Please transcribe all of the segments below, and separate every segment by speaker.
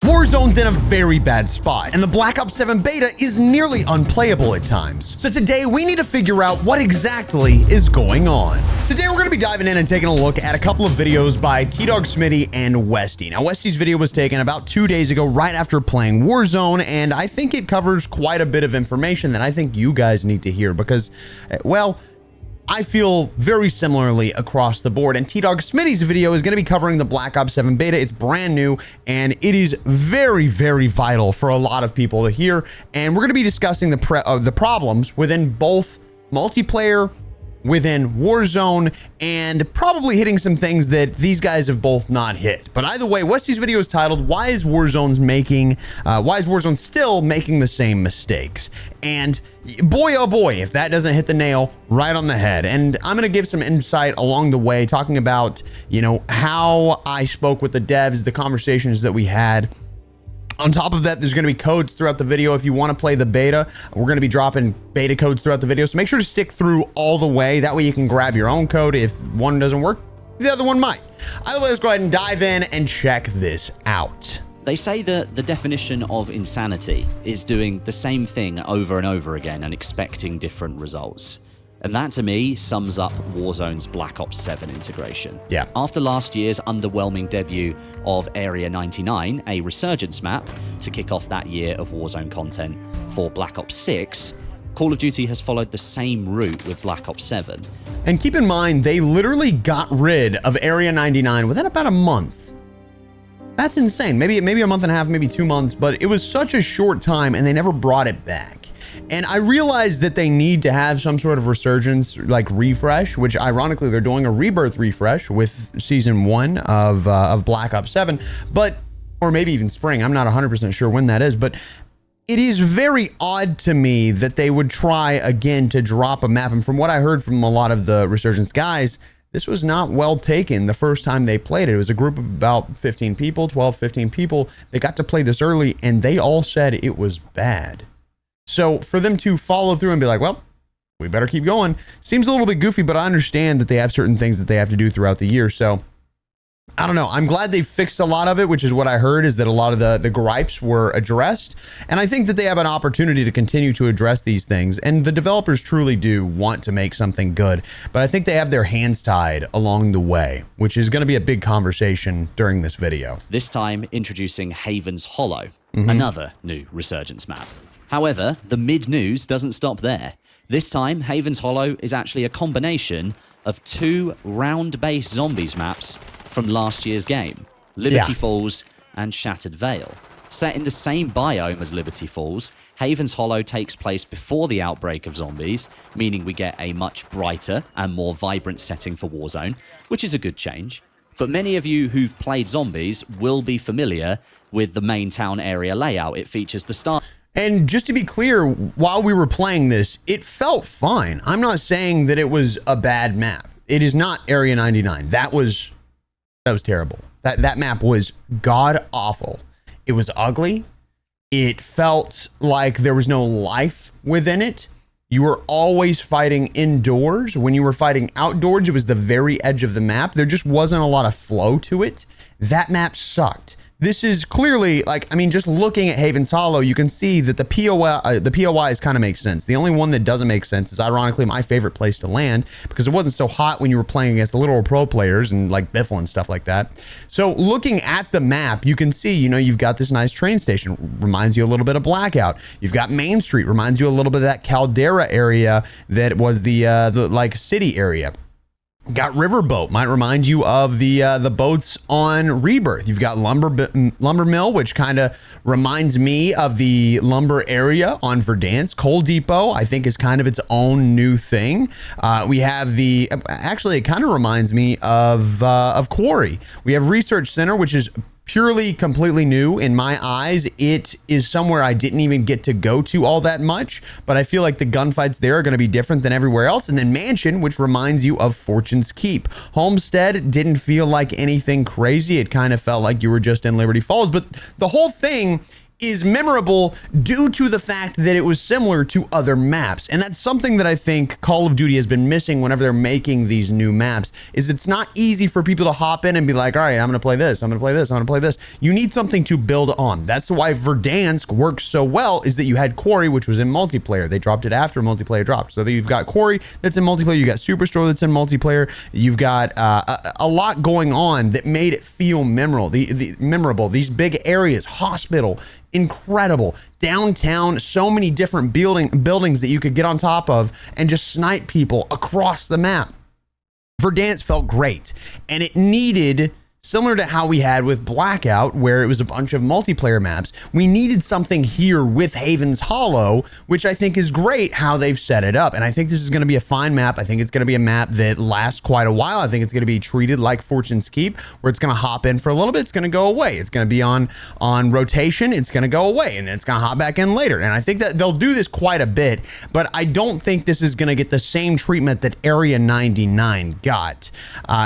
Speaker 1: Warzone's in a very bad spot, and the Black Ops 7 beta is nearly unplayable at times. So today, we need to figure out what exactly is going on. Today, we're going to be diving in and taking a look at a couple of videos by Tdawgsmitty and Westie. Now, Westie's video was taken about 2 days ago, right after playing Warzone, and I think it covers quite a bit of information that I think you guys need to hear because, well, I feel very similarly across the board, and Tdawgsmitty's video is going to be covering the Black Ops 7 beta. It's brand new, and it is very, very vital for a lot of people to hear, and we're going to be discussing the problems within both multiplayer, within Warzone, and probably hitting some things that these guys have both not hit. But either way, Westie's video is titled, why is Warzone still making the same mistakes? And boy, oh boy, if that doesn't hit the nail right on the head. And I'm going to give some insight along the way, talking about, you know, how I spoke with the devs, the conversations that we had. On top of that, there's going to be codes throughout the video. If you want to play the beta, we're going to be dropping beta codes throughout the video. So make sure to stick through all the way. That way you can grab your own code. If one doesn't work, the other one might. Either way, let's go ahead and dive in and check this out.
Speaker 2: They say that the definition of insanity is doing the same thing over and over again and expecting different results. And that, to me, sums up Warzone's Black Ops 7 integration.
Speaker 1: Yeah.
Speaker 2: After last year's underwhelming debut of Area 99, a Resurgence map, to kick off that year of Warzone content for Black Ops 6, Call of Duty has followed the same route with Black Ops 7.
Speaker 1: And keep in mind, they literally got rid of Area 99 within about a month. That's insane. Maybe a month and a half, maybe 2 months, but it was such a short time and they never brought it back. And I realized that they need to have some sort of resurgence, like refresh, which ironically they're doing a rebirth refresh with season 1 of Black Ops 7, but, or maybe even spring. I'm not 100% sure when that is, but it is very odd to me that they would try again to drop a map. And from what I heard from a lot of the Resurgence guys, this was not well taken the first time they played it. It was a group of about 15 people, 12, 15 people. They got to play this early and they all said it was bad. So for them to follow through and be like, well, we better keep going, seems a little bit goofy, but I understand that they have certain things that they have to do throughout the year. So I don't know. I'm glad they fixed a lot of it, which is what I heard, is that a lot of the gripes were addressed. And I think that they have an opportunity to continue to address these things. And the developers truly do want to make something good. But I think they have their hands tied along the way, which is going to be a big conversation during this video.
Speaker 2: This time introducing Haven's Hollow, another new Resurgence map. However, the mid-news doesn't stop there. This time, Haven's Hollow is actually a combination of 2 round-based zombies maps from last year's game, Liberty Falls and Shattered Vale. Set in the same biome as Liberty Falls, Haven's Hollow takes place before the outbreak of zombies, meaning we get a much brighter and more vibrant setting for Warzone, which is a good change. But many of you who've played zombies will be familiar with the main town area layout. It features the start.
Speaker 1: And just to be clear, while we were playing this, it felt fine. I'm not saying that it was a bad map. It is not Area 99. That was terrible. That map was god awful. It was ugly. It felt like there was no life within it. You were always fighting indoors. When you were fighting outdoors, it was the very edge of the map. There just wasn't a lot of flow to it. That map sucked. This is clearly, like, I mean, just looking at Haven's Hollow, you can see that the POIs kind of make sense. The only one that doesn't make sense is ironically my favorite place to land, because it wasn't so hot when you were playing against the literal pro players and like Biffle and stuff like that. So looking at the map, you can see, you know, you've got this nice train station, reminds you a little bit of Blackout. You've got Main Street, reminds you a little bit of that Caldera area that was the like city area. Got Riverboat, might remind you of the boats on Rebirth. You've got Lumber Mill, which kind of reminds me of the lumber area on Verdansk. Coal Depot, I think, is kind of its own new thing. We have actually, it kind of reminds me of Quarry. We have Research Center, which is purely completely new in my eyes. It is somewhere I didn't even get to go to all that much, but I feel like the gunfights there are going to be different than everywhere else. And then Mansion, which reminds you of Fortune's Keep. Homestead didn't feel like anything crazy. It kind of felt like you were just in Liberty Falls, but the whole thing is memorable due to the fact that it was similar to other maps. And that's something that I think Call of Duty has been missing whenever they're making these new maps, is it's not easy for people to hop in and be like, all right, I'm going to play this, I'm going to play this, I'm going to play this. You need something to build on. That's why Verdansk works so well, is that you had Quarry, which was in multiplayer. They dropped it after multiplayer dropped. So you've got Quarry that's in multiplayer, you got Superstore that's in multiplayer, you've got a lot going on that made it feel memorable. These big areas, hospital, incredible, downtown, so many different buildings that you could get on top of and just snipe people across the map. Verdansk felt great, and it needed, similar to how we had with Blackout, where it was a bunch of multiplayer maps, we needed something here with Haven's Hollow, which I think is great how they've set it up. And I think this is going to be a fine map. I think it's going to be a map that lasts quite a while. I think it's going to be treated like Fortune's Keep, where it's going to hop in for a little bit, it's going to go away. It's going to be on rotation, it's going to go away, and then it's going to hop back in later. And I think that they'll do this quite a bit, but I don't think this is going to get the same treatment that Area 99 got.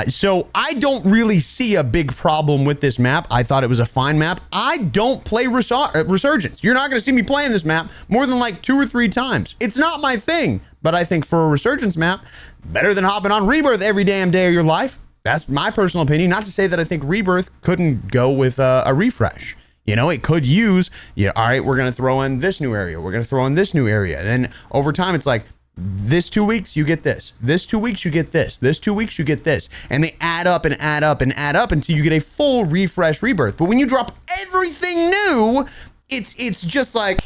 Speaker 1: So I don't really see a big problem with this map. I thought it was a fine map. I don't play Resurgence. You're not going to see me playing this map more than like 2 or 3 times. It's not my thing, but I think for a Resurgence map, better than hopping on Rebirth every damn day of your life. That's my personal opinion. Not to say that I think Rebirth couldn't go with a refresh. You know, it could use, all right, we're going to throw in this new area. We're going to throw in this new area. And then over time, it's like, this 2 weeks, you get this. This 2 weeks, you get this. This 2 weeks, you get this. And they add up and add up and add up until you get a full refresh Rebirth. But when you drop everything new, it's just like,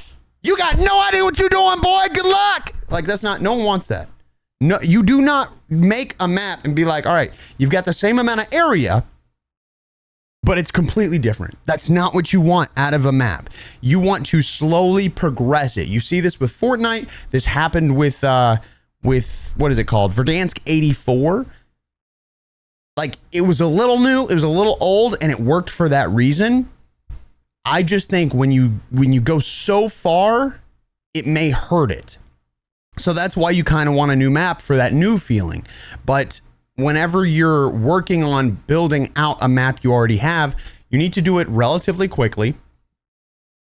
Speaker 1: you got no idea what you're doing, boy. Good luck. Like, that's not, no one wants that. No, you do not make a map and be like, all right, you've got the same amount of area, but it's completely different. That's not what you want out of a map. You want to slowly progress it. You see this with Fortnite. This happened with what is it called? Verdansk 84. Like, it was a little new, it was a little old, and it worked for that reason. I just think when you go so far, it may hurt it. So that's why you kind of want a new map for that new feeling. But whenever you're working on building out a map you already have, you need to do it relatively quickly.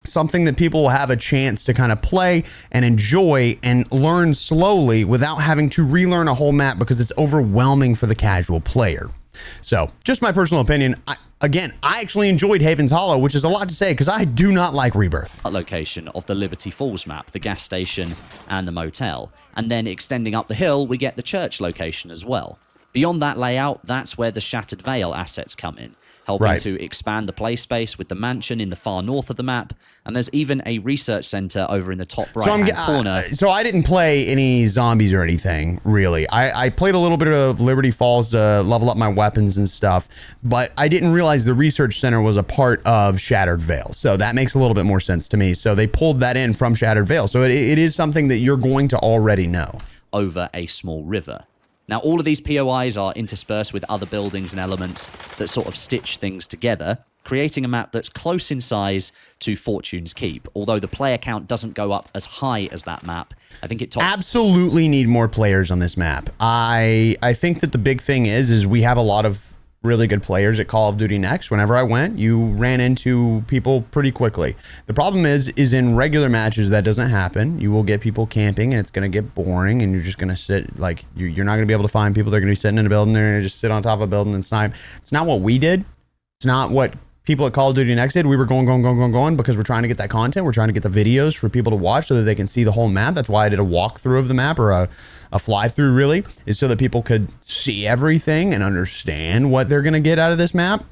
Speaker 1: Something that people will have a chance to kind of play and enjoy and learn slowly without having to relearn a whole map because it's overwhelming for the casual player. So just my personal opinion. I actually enjoyed Haven's Hollow, which is a lot to say because I do not like Rebirth.
Speaker 2: Location of the Liberty Falls map, the gas station and the motel. And then extending up the hill, we get the church location as well. Beyond that layout, that's where the Shattered Vale assets come in, helping to expand the play space with the mansion in the far north of the map. And there's even a research center over in the top right-hand corner.
Speaker 1: So I didn't play any zombies or anything, really. I played a little bit of Liberty Falls to level up my weapons and stuff, but I didn't realize the research center was a part of Shattered Vale. So that makes a little bit more sense to me. So they pulled that in from Shattered Vale. So it is something that you're going to already know.
Speaker 2: Over a small river. Now, all of these POIs are interspersed with other buildings and elements that sort of stitch things together, creating a map that's close in size to Fortune's Keep. Although the player count doesn't go up as high as that map, I think it tops.
Speaker 1: Absolutely need more players on this map. I think that the big thing is we have a lot of really good players at Call of Duty Next. Whenever I went, you ran into people pretty quickly. The problem is in regular matches that doesn't happen. You will get people camping and it's going to get boring and you're just going to sit, like, you're not going to be able to find people. They're going to be sitting in a building. They're going to just sit on top of a building and snipe. It's not what we did. It's not what people at Call of Duty Next did. We were going because we're trying to get that content. We're trying to get the videos for people to watch so that they can see the whole map. That's why I did a walkthrough of the map, or a fly through, really, is so that people could see everything and understand what they're going to get out of this map.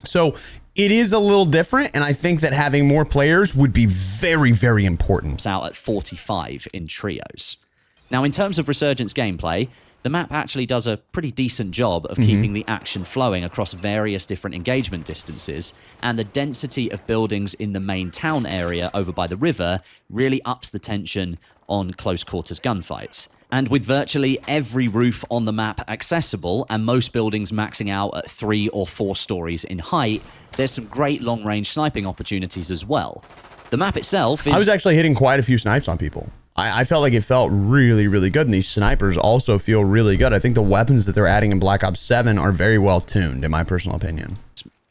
Speaker 1: So it is a little different, and I think that having more players would be very, very important.
Speaker 2: It's out at 45 in trios. Now, in terms of Resurgence gameplay, the map actually does a pretty decent job of keeping the action flowing across various different engagement distances, and the density of buildings in the main town area over by the river really ups the tension on close quarters gunfights. And with virtually every roof on the map accessible and most buildings maxing out at 3 or 4 stories in height, there's some great long-range sniping opportunities as well. The map itself is...
Speaker 1: I was actually hitting quite a few snipes on people. I felt like it felt really, really good, and these snipers also feel really good. I think the weapons that they're adding in Black Ops 7 are very well tuned, in my personal opinion.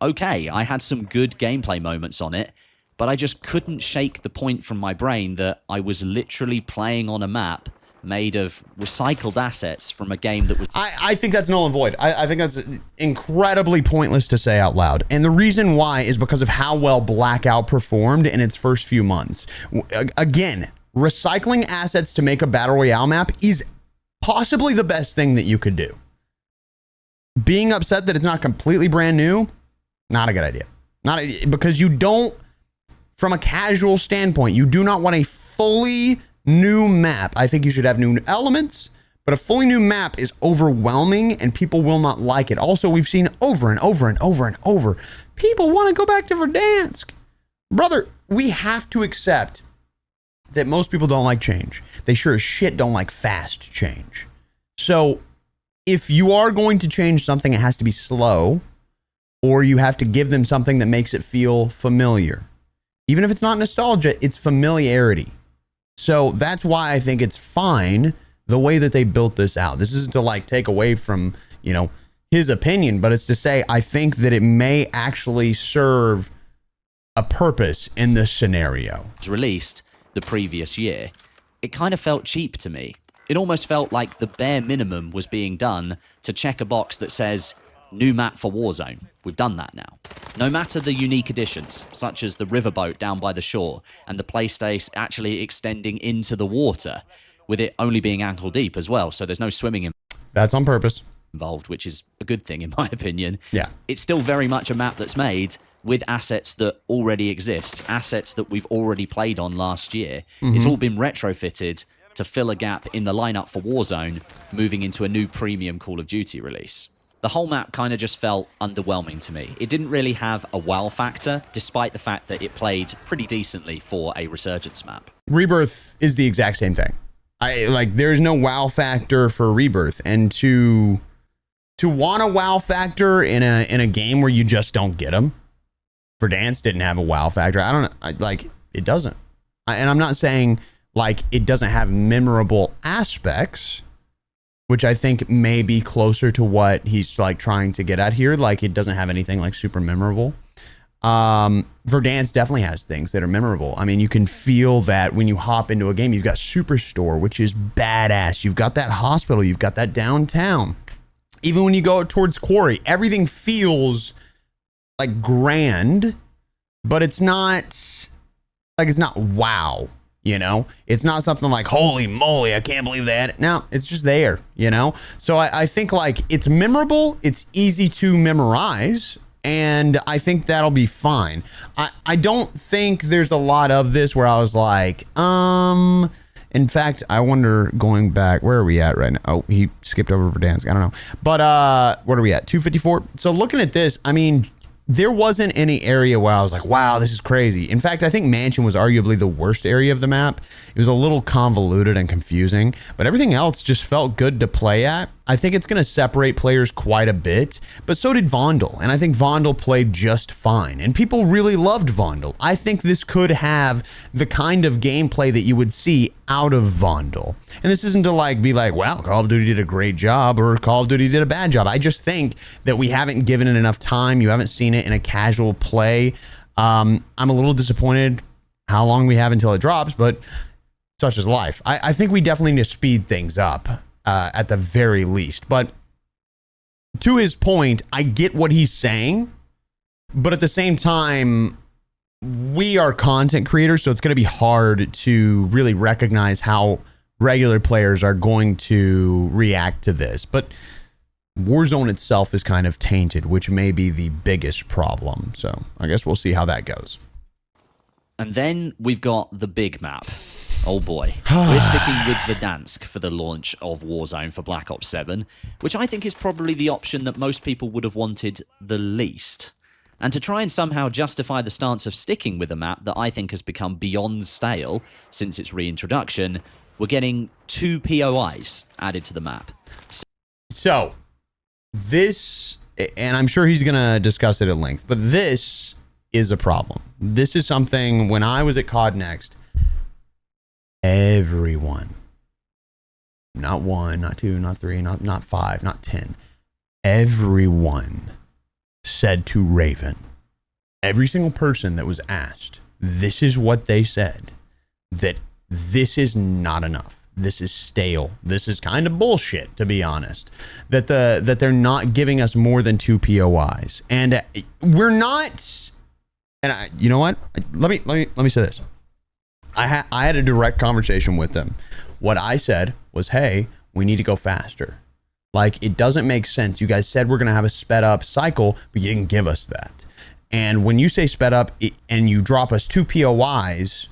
Speaker 2: Okay, I had some good gameplay moments on it, but I just couldn't shake the point from my brain that I was literally playing on a map made of recycled assets from a game that was...
Speaker 1: I think that's null and void. I think that's incredibly pointless to say out loud. And the reason why is because of how well Blackout performed in its first few months. Again, recycling assets to make a Battle Royale map is possibly the best thing that you could do. Being upset that it's not completely brand new, not a good idea. Because you don't, from a casual standpoint, you do not want a fully new map. I think you should have new elements, but a fully new map is overwhelming and people will not like it. Also, we've seen over and over and over and over, people want to go back to Verdansk. Brother, we have to accept that most people don't like change. They sure as shit don't like fast change. So if you are going to change something, it has to be slow, or you have to give them something that makes it feel familiar. Even if it's not nostalgia, it's familiarity. So that's why I think it's fine the way that they built this out. This isn't to like take away from, you know, his opinion, but it's to say I think that it may actually serve a purpose in this scenario.
Speaker 2: It was released the previous year. It kind of felt cheap to me. It almost felt like the bare minimum was being done to check a box that says new map for Warzone. We've done that now. No matter the unique additions, such as the riverboat down by the shore and the playstation actually extending into the water, with it only being ankle deep as well, so there's no swimming
Speaker 1: That's on purpose.
Speaker 2: involved, which is a good thing in my opinion.
Speaker 1: Yeah.
Speaker 2: It's still very much a map that's made with assets that already exist, assets that we've already played on last year. It's all been retrofitted to fill a gap in the lineup for Warzone, moving into a new premium Call of Duty release. The whole map kind of just felt underwhelming to me. It didn't really have a wow factor, despite the fact that it played pretty decently for a Resurgence map.
Speaker 1: Rebirth is the exact same thing. There's no wow factor for Rebirth, and to want a wow factor in a game where you just don't get them. Verdansk didn't have a wow factor. I don't know, it doesn't. And I'm not saying like it doesn't have memorable aspects, which I think may be closer to what he's like trying to get at here. Like it doesn't have anything like super memorable. Verdansk definitely has things that are memorable. I mean, you can feel that when you hop into a game. You've got Superstore, which is badass. You've got that hospital. You've got that downtown. Even when you go towards Quarry, everything feels like grand, but it's not wow. You know, it's not something like, holy moly, I can't believe they had it. No, it's just there, you know? So I think like it's memorable. It's easy to memorize. And I think that'll be fine. I don't think there's a lot of this where I was like, in fact, I wonder, going back, where are we at right now? Oh, he skipped over Verdansk. I don't know. But what are we at? 254. So looking at this, I mean, there wasn't any area where I was like, wow, this is crazy. In fact, I think Mansion was arguably the worst area of the map. It was a little convoluted and confusing, but everything else just felt good to play at. I think it's going to separate players quite a bit, but so did Vondel. And I think Vondel played just fine. And people really loved Vondel. I think this could have the kind of gameplay that you would see out of Vondel. And this isn't to be like, wow, Call of Duty did a great job or Call of Duty did a bad job. I just think that we haven't given it enough time. You haven't seen it in a casual play. I'm a little disappointed how long we have until it drops, but such is life. I think we definitely need to speed things up. At the very least. But to his point, I get what he's saying, but at the same time, we are content creators, so it's going to be hard to really recognize how regular players are going to react to this. But Warzone itself is kind of tainted, which may be the biggest problem. So I guess we'll see how that goes.
Speaker 2: And then we've got the big map. Oh boy. We're sticking with Verdansk for the launch of Warzone for Black Ops 7, which I think is probably the option that most people would have wanted the least. And to try and somehow justify the stance of sticking with a map that I think has become beyond stale since its reintroduction, we're getting 2 POIs added to the map.
Speaker 1: So, this, and I'm sure he's going to discuss it at length, but this is a problem. This is something, when I was at COD Next, everyone, not 1, not 2, not 3, not 5, not 10, everyone said to Raven, every single person that was asked this is what they said, that this is not enough. This is stale. This is kind of bullshit, to be honest, that they're not giving us more than 2 POIs. And we're not, and you know what? Let me say this. I had a direct conversation with them. What I said was, hey, we need to go faster. Like, it doesn't make sense. You guys said we're going to have a sped up cycle, but you didn't give us that. And when you say sped up and you drop us 2 POIs,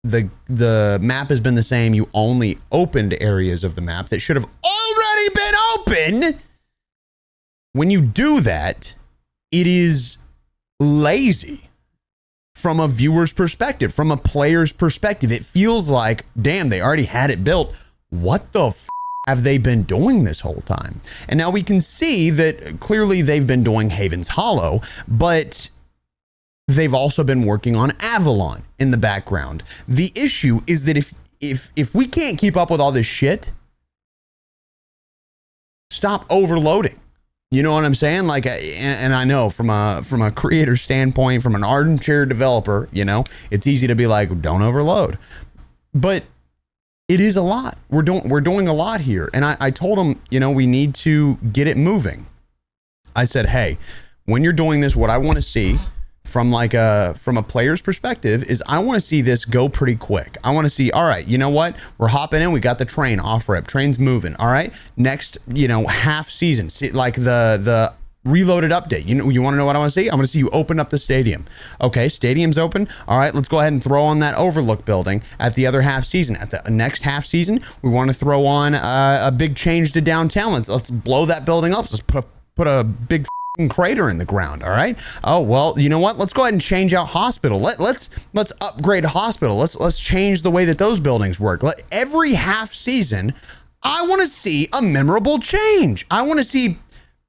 Speaker 1: the map has been the same. You only opened areas of the map that should have already been open. When you do that, it is lazy from a viewer's perspective, from a player's perspective. It feels like, damn, they already had it built. What the have they been doing this whole time? And now we can see that clearly they've been doing Haven's Hollow, but they've also been working on Avalon in the background. The issue is that if we can't keep up with all this shit, stop overloading. You know what I'm saying? Like, and I know from a creator standpoint, from an armchair developer, you know, it's easy to be like, don't overload, but it is a lot. We're doing a lot here. And I told them, you know, we need to get it moving. I said, hey, when you're doing this, what I want to see from a player's perspective is I want to see this go pretty quick. I want to see, all right, you know what? We're hopping in. We got the train off rip. Train's moving. All right. Next, you know, half season, see, like the reloaded update. You want to know what I want to see? I want to see you open up the stadium. Okay, stadium's open. All right, let's go ahead and throw on that overlook building at the other half season. At the next half season, we want to throw on a big change to downtown. Let's blow that building up. Let's put a big crater in the ground. All right. Oh, well, you know what? Let's go ahead and change out hospital. Let's upgrade hospital. Let's change the way that those buildings work. Every half season, I want to see a memorable change. I want to see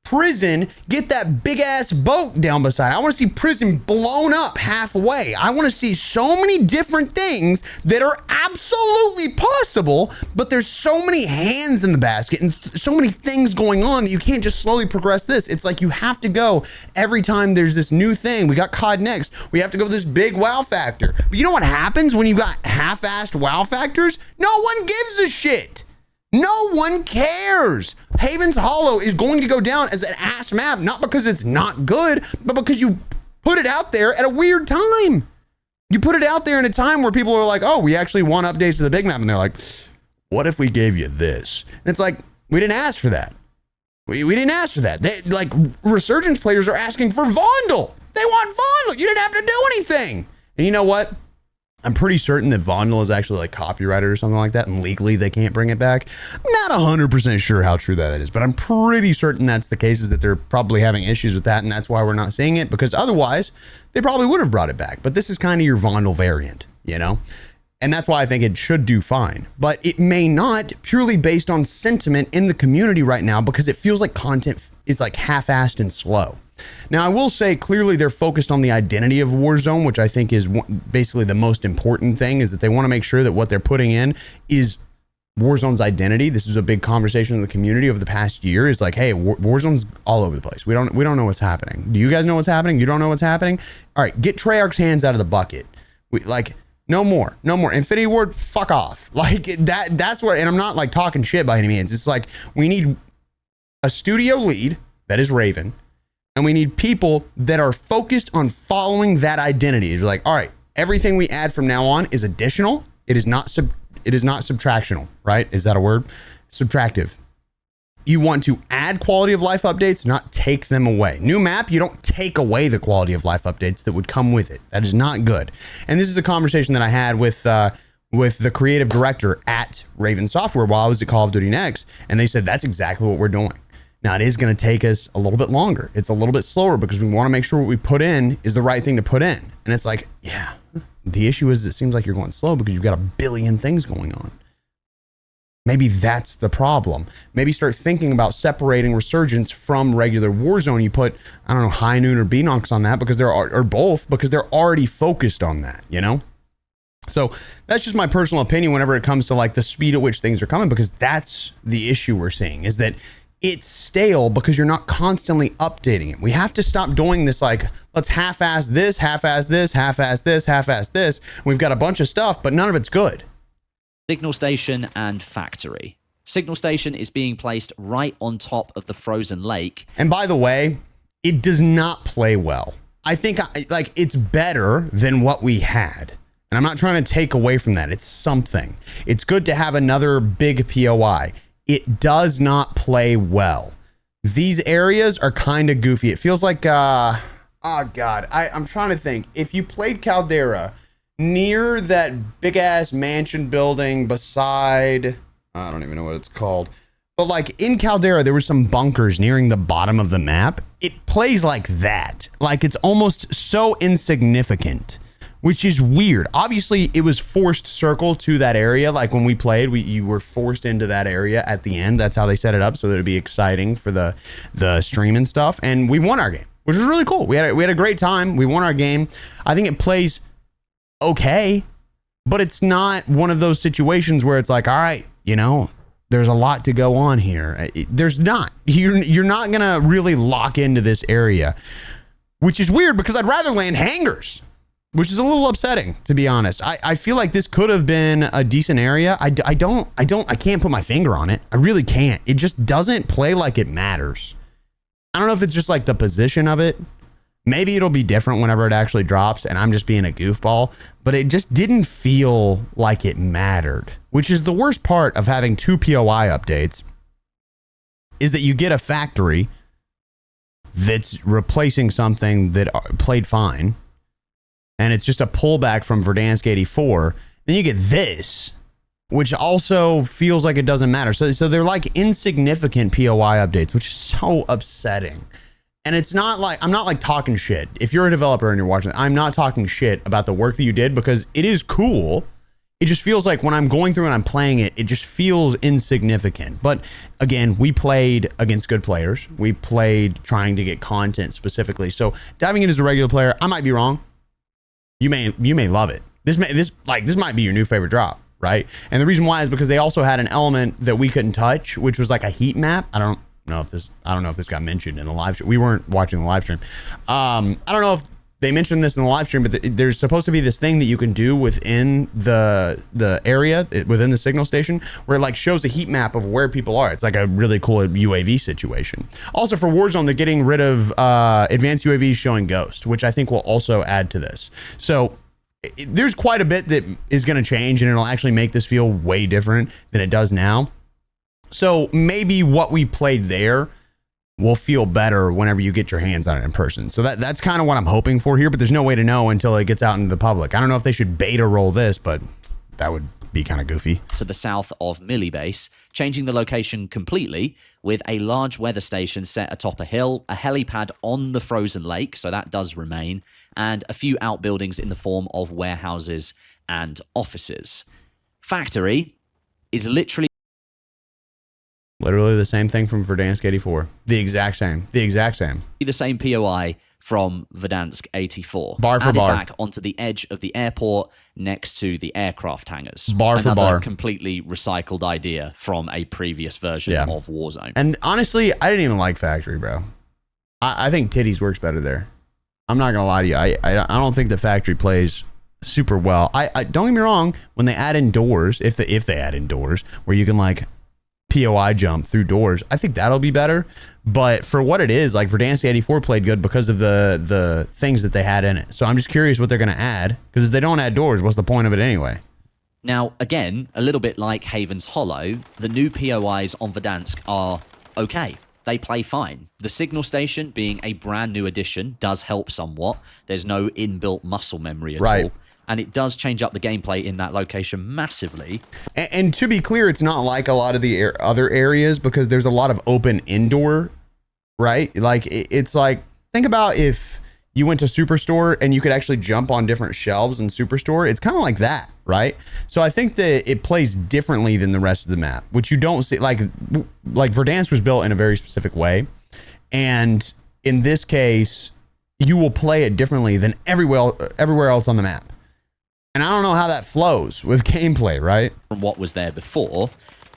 Speaker 1: prison get that big ass boat down beside. I want to see prison blown up halfway. I want to see so many different things that are absolutely possible, but there's so many hands in the basket and so many things going on that you can't just slowly progress this. It's like you have to go every time there's this new thing. We got COD next. We have to go this big wow factor. But you know what happens when you got half-assed wow factors? No one gives a shit. No one cares. Haven's Hollow is going to go down as an ass map, not because it's not good, but because you put it out there at a weird time. You put it out there in a time where people are like, oh, we actually want updates to the big map. And they're like, what if we gave you this? And it's like, we didn't ask for that. We didn't ask for that. They, like, Resurgence players are asking for Vondel. They want Vondel. You didn't have to do anything. And you know what? I'm pretty certain that Vondel is actually like copyrighted or something like that, and legally they can't bring it back. I'm not 100% sure how true that is, but I'm pretty certain that's the case, is that they're probably having issues with that, and that's why we're not seeing it, because otherwise they probably would have brought it back. But this is kind of your Vondel variant, you know? And that's why I think it should do fine, but it may not, purely based on sentiment in the community right now, because it feels like content is like half-assed and slow. Now, I will say clearly they're focused on the identity of Warzone, which I think is basically the most important thing, is that they want to make sure that what they're putting in is Warzone's identity. This is a big conversation in the community over the past year, is like, hey, Warzone's all over the place. We don't know what's happening. Do you guys know what's happening? You don't know what's happening? All right, get Treyarch's hands out of the bucket. No more. Infinity Ward, fuck off. Like that's what, and I'm not like talking shit by any means. It's like, we need a studio lead that is Raven, and we need people that are focused on following that identity. You're like, all right, everything we add from now on is additional. It is not subtractional, right? Is that a word? Subtractive. You want to add quality of life updates, not take them away. New map, you don't take away the quality of life updates that would come with it. That is not good. And this is a conversation that I had with the creative director at Raven Software while I was at Call of Duty Next, and they said that's exactly what we're doing. Now, it is going to take us a little bit longer. It's a little bit slower because we want to make sure what we put in is the right thing to put in. And it's like, yeah, the issue is it seems like you're going slow because you've got a billion things going on. Maybe that's the problem. Maybe start thinking about separating Resurgence from regular Warzone. You put, I don't know, High Noon or Beanox on that because or both, because they're already focused on that, you know? So that's just my personal opinion whenever it comes to like the speed at which things are coming, because that's the issue we're seeing, is that it's stale because you're not constantly updating it. We have to stop doing this, like, let's half-ass this, half-ass this, half-ass this, half-ass this. We've got a bunch of stuff, but none of it's good.
Speaker 2: Signal station and factory. Signal station is being placed right on top of the frozen lake.
Speaker 1: And by the way, it does not play well. I think like it's better than what we had. And I'm not trying to take away from that. It's something. It's good to have another big POI. It does not play well. These areas are kind of goofy. It feels like, oh God, I'm trying to think. If you played Caldera near that big ass mansion building beside, I don't even know what it's called, but like in Caldera, there were some bunkers nearing the bottom of the map. It plays like that. Like it's almost so insignificant, which is weird. Obviously, it was forced circle to that area. Like when we played, you were forced into that area at the end. That's how they set it up so that it'd be exciting for the stream and stuff. And we won our game, which was really cool. We had a great time. We won our game. I think it plays okay, but it's not one of those situations where it's like, all right, you know, there's a lot to go on here. There's not. You're not gonna really lock into this area, which is weird because I'd rather land hangars, which is a little upsetting, to be honest. I feel like this could have been a decent area. I can't put my finger on it. I really can't. It just doesn't play like it matters. I don't know if it's just like the position of it. Maybe it'll be different whenever it actually drops and I'm just being a goofball, but it just didn't feel like it mattered, which is the worst part of having 2 POI updates, is that you get a factory that's replacing something that played fine, and it's just a pullback from Verdansk 84. Then you get this, which also feels like it doesn't matter. So they're like insignificant POI updates, which is so upsetting. And it's not like, I'm not like talking shit. If you're a developer and you're watching, I'm not talking shit about the work that you did because it is cool. It just feels like when I'm going through and I'm playing it, it just feels insignificant. But again, we played against good players. We played trying to get content specifically. So diving in as a regular player, I might be wrong. You may love it. This might be your new favorite drop, right? And the reason why is because they also had an element that we couldn't touch, which was like a heat map. I don't know if this got mentioned in the live stream. We weren't watching the live stream. I don't know if they mentioned this in the live stream, but there's supposed to be this thing that you can do within the area, within the signal station, where it like shows a heat map of where people are. It's like a really cool UAV situation. Also for Warzone, they're getting rid of advanced UAVs showing ghost, which I think will also add to this. So there's quite a bit that is going to change, and it'll actually make this feel way different than it does now. So maybe what we played there will feel better whenever you get your hands on it in person. So that's kind of what I'm hoping for here, but there's no way to know until it gets out into the public. I don't know if they should beta roll this, but that would be kind of goofy.
Speaker 2: To the south of Millie Base, changing the location completely with a large weather station set atop a hill, a helipad on the frozen lake, so that does remain, and a few outbuildings in the form of warehouses and offices. Factory is literally
Speaker 1: the same thing from Verdansk 84. The exact same.
Speaker 2: The same POI from Verdansk 84.
Speaker 1: Bar for
Speaker 2: added
Speaker 1: bar.
Speaker 2: Back onto the edge of the airport next to the aircraft hangars.
Speaker 1: Bar for bar.
Speaker 2: Another completely recycled idea from a previous version of Warzone.
Speaker 1: And honestly, I didn't even like Factory, bro. I think Titties works better there. I'm not going to lie to you. I don't think the Factory plays super well. I don't get me wrong, when they add in doors, if they add in doors, where you can like POI jump through doors, I think that'll be better. But for what it is, like Verdansk 84 played good because of the things that they had in it. So I'm just curious what they're going to add, because if they don't add doors, what's the point of it anyway?
Speaker 2: Now, again, a little bit like Haven's Hollow, the new POIs on Verdansk are okay. They play fine. The signal station, being a brand new addition, does help somewhat. There's no inbuilt muscle memory at all. And it does change up the gameplay in that location massively.
Speaker 1: And to be clear, it's not like a lot of the other areas, because there's a lot of open indoor, right? Like it's like, think about if you went to Superstore and you could actually jump on different shelves in Superstore. It's kind of like that, right? So I think that it plays differently than the rest of the map, which you don't see. Like Verdansk was built in a very specific way. And in this case, you will play it differently than everywhere else on the map. And I don't know how that flows with gameplay, right?
Speaker 2: From what was there before.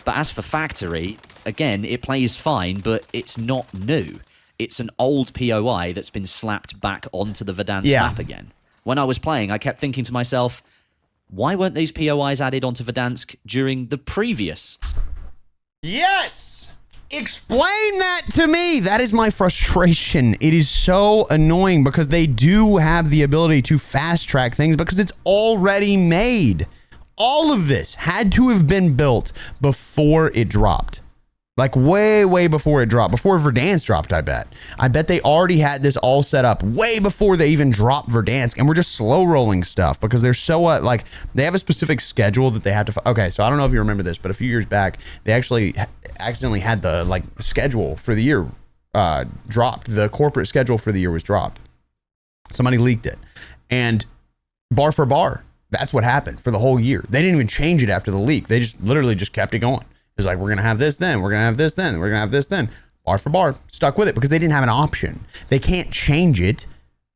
Speaker 2: But as for Factory, again, it plays fine, but it's not new. It's an old POI that's been slapped back onto the Verdansk map again. When I was playing, I kept thinking to myself, why weren't these POIs added onto Verdansk during the previous?
Speaker 1: Yes! Explain that to me. That is my frustration. It is so annoying because they do have the ability to fast track things because it's already made. All of this had to have been built before it dropped. Like way before it dropped, before Verdansk dropped, I bet. I bet they already had this all set up way before they even dropped Verdansk, and we're just slow rolling stuff because they're so, like, they have a specific schedule that they have to, okay, so I don't know if you remember this, but a few years back, they actually accidentally had the, like, schedule for the year dropped. The corporate schedule for the year was dropped. Somebody leaked it. And bar for bar, that's what happened for the whole year. They didn't even change it after the leak. They just literally just kept it going. It's like, we're going to have this then, we're going to have this then, we're going to have this then. Bar for bar, stuck with it because they didn't have an option. They can't change it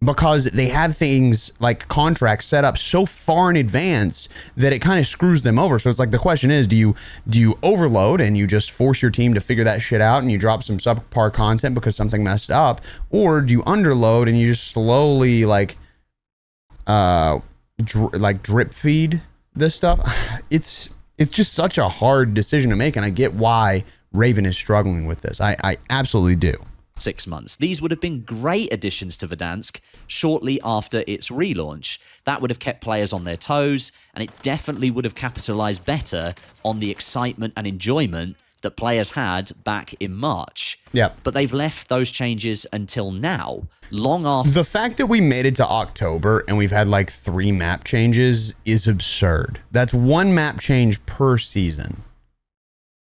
Speaker 1: because they have things like contracts set up so far in advance that it kind of screws them over. So it's like, the question is, do you overload and you just force your team to figure that shit out and you drop some subpar content because something messed up? Or do you underload and you just slowly like drip feed this stuff? It's just such a hard decision to make, and I get why Raven is struggling with this. I absolutely do.
Speaker 2: 6 months. These would have been great additions to Verdansk shortly after its relaunch. That would have kept players on their toes, and it definitely would have capitalized better on the excitement and enjoyment that players had back in March.
Speaker 1: Yeah.
Speaker 2: But they've left those changes until now, long after.
Speaker 1: The fact that we made it to October and we've had like 3 map changes is absurd. That's 1 map change per season.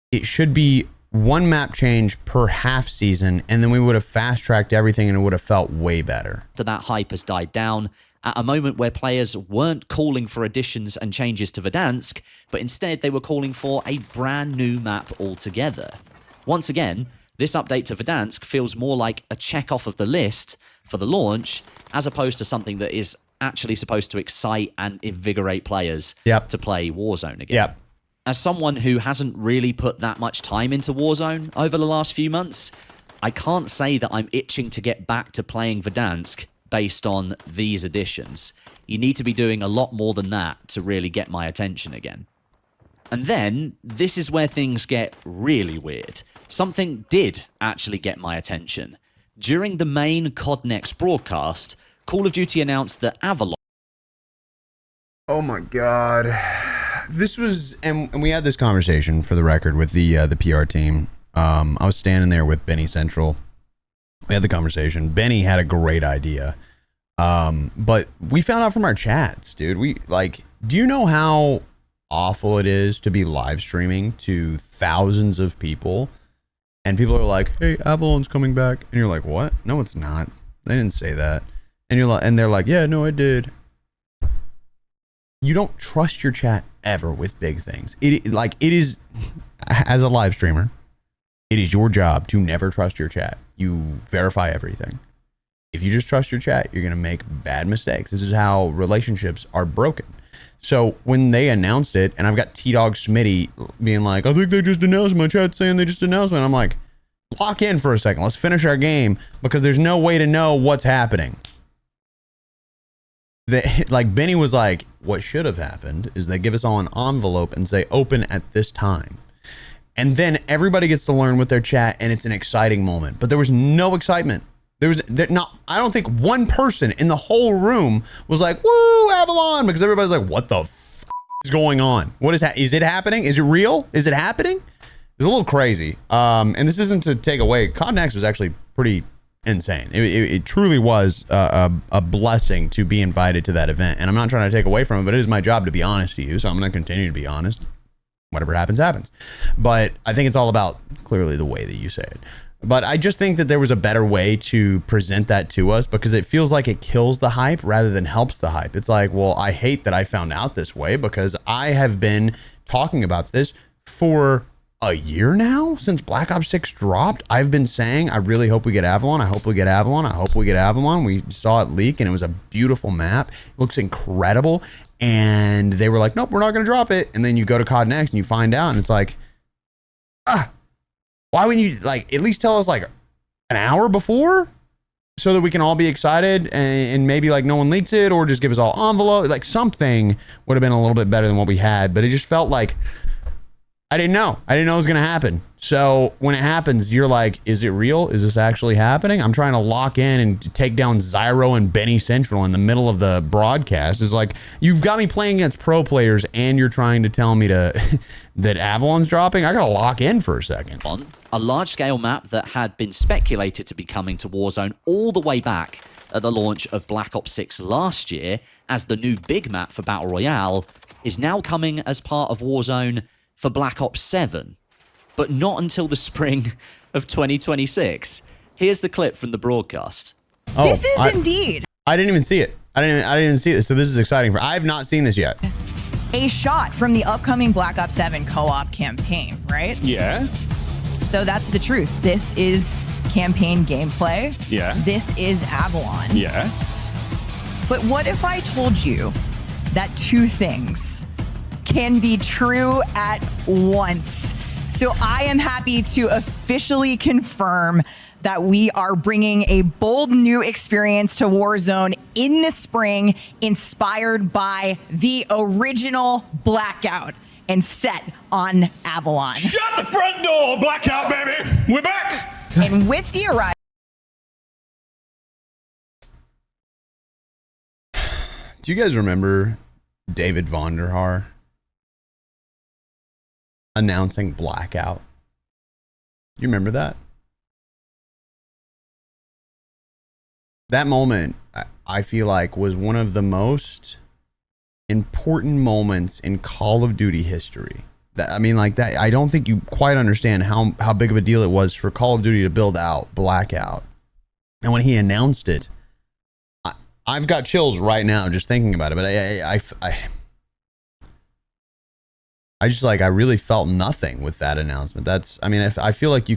Speaker 1: It should be 1 map change per half season, and then we would have fast-tracked everything and it would have felt way better.
Speaker 2: That hype has died down at a moment where players weren't calling for additions and changes to Verdansk, but instead they were calling for a brand new map altogether. Once again, this update to Verdansk feels more like a check off of the list for the launch, as opposed to something that is actually supposed to excite and invigorate players to play Warzone again. As someone who hasn't really put that much time into Warzone over the last few months, I can't say that I'm itching to get back to playing Verdansk based on these additions. You need to be doing a lot more than that to really get my attention again. And then, this is where things get really weird. Something did actually get my attention. During the main COD Next broadcast, Call of Duty announced that Avalon...
Speaker 1: Oh my god. This was, and we had this conversation for the record with the PR team. I was standing there with Benny Central. We had the conversation. Benny had a great idea. But we found out from our chats, dude. Do you know how awful it is to be live streaming to thousands of people? And people are like, hey, Avalon's coming back. And you're like, what? No, it's not. They didn't say that. And you're like, and they're like, yeah, no, I did. You don't trust your chat ever with big things. It is, as a live streamer, it is your job to never trust your chat. You verify everything. If you just trust your chat, you're going to make bad mistakes. This is how relationships are broken. So when they announced it, and I've got Tdawgsmitty being like, I think they just announced, my chat's saying they just announced it. And I'm like, lock in for a second. Let's finish our game because there's no way to know what's happening. Like Benny was like, what should have happened is they give us all an envelope and say open at this time. And then everybody gets to learn with their chat and it's an exciting moment. But there was no excitement. I don't think one person in the whole room was like, woo, Avalon, because everybody's like, what the f is going on? What is is it happening? Is it real? Is it happening? It's a little crazy. And this isn't to take away. COD Next was actually pretty insane. It truly was a blessing to be invited to that event. And I'm not trying to take away from it, but it is my job to be honest to you. So I'm going to continue to be honest. Whatever happens, happens. But I think it's all about clearly the way that you say it. But I just think that there was a better way to present that to us because it feels like it kills the hype rather than helps the hype. It's like, well, I hate that I found out this way because I have been talking about this for a year now since Black Ops 6 dropped. I've been saying, I really hope we get Avalon. I hope we get Avalon. I hope we get Avalon. We saw it leak and it was a beautiful map. It looks incredible. And they were like, nope, we're not going to drop it. And then you go to COD Next and you find out and it's like, Why wouldn't you like at least tell us like an hour before so that we can all be excited and maybe like no one leaks it or just give us all envelope, like something would have been a little bit better than what we had. But it just felt like I didn't know it was going to happen. So when it happens, you're like, is it real? Is this actually happening? I'm trying to lock in and take down Zyro and Benny Central in the middle of the broadcast. It's like, you've got me playing against pro players and you're trying to tell me to that Avalon's dropping. I got to lock in for a second.
Speaker 2: On a large-scale map that had been speculated to be coming to Warzone all the way back at the launch of Black Ops 6 last year as the new big map for Battle Royale is now coming as part of Warzone for Black Ops 7. But not until the spring of 2026. Here's the clip from the broadcast.
Speaker 3: Oh, this is indeed.
Speaker 1: I didn't even see it. I didn't even see this. So this is exciting. I have not seen this yet.
Speaker 3: A shot from the upcoming Black Ops 7 co-op campaign, right?
Speaker 4: Yeah.
Speaker 3: So that's the truth. This is campaign gameplay.
Speaker 4: Yeah.
Speaker 3: This is Avalon.
Speaker 4: Yeah.
Speaker 3: But what if I told you that two things can be true at once? So I am happy to officially confirm that we are bringing a bold new experience to Warzone in the spring, inspired by the original Blackout and set on Avalon.
Speaker 4: Shut the front door, Blackout, baby. We're back.
Speaker 3: And with the arrival...
Speaker 1: Do you guys remember David Vonderhaar announcing Blackout? You remember that? That moment, I feel like, was one of the most important moments in Call of Duty history. I mean, like that. I don't think you quite understand how big of a deal it was for Call of Duty to build out Blackout. And when he announced it, I've got chills right now just thinking about it. But I just like, I really felt nothing with that announcement. I mean, I feel like I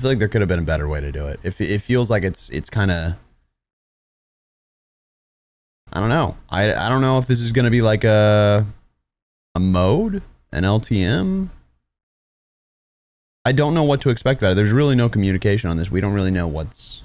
Speaker 1: feel like there could have been a better way to do it. It feels like it's kind of, I don't know. I don't know if this is going to be like a mode, an LTM. I don't know what to expect about it. There's really no communication on this. We don't really know what's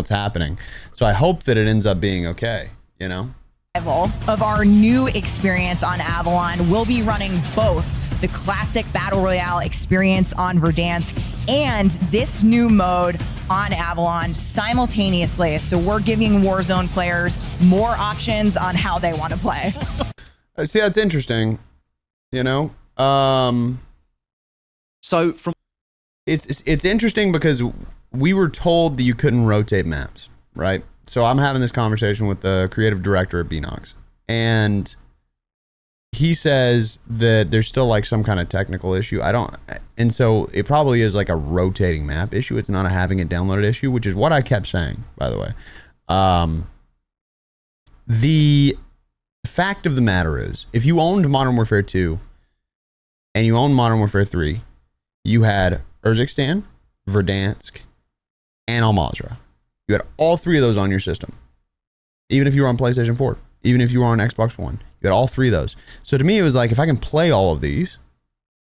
Speaker 1: happening. So I hope that it ends up being okay, you know?
Speaker 3: Of our new experience on Avalon, we'll be running both the classic Battle Royale experience on Verdansk and this new mode on Avalon simultaneously. So we're giving Warzone players more options on how they want to play.
Speaker 1: See, that's interesting, you know?
Speaker 2: So from...
Speaker 1: It's interesting because we were told that you couldn't rotate maps, right? So I'm having this conversation with the creative director at Binox, and he says that there's still like some kind of technical issue. And so it probably is like a rotating map issue. It's not a having it downloaded issue, which is what I kept saying, by the way. The fact of the matter is, if you owned Modern Warfare 2 and you owned Modern Warfare 3, you had Urzikstan, Verdansk, and Al Mazrah. You had all three of those on your system. Even if you were on PlayStation 4, even if you were on Xbox One, you had all three of those. So to me, it was like, if I can play all of these,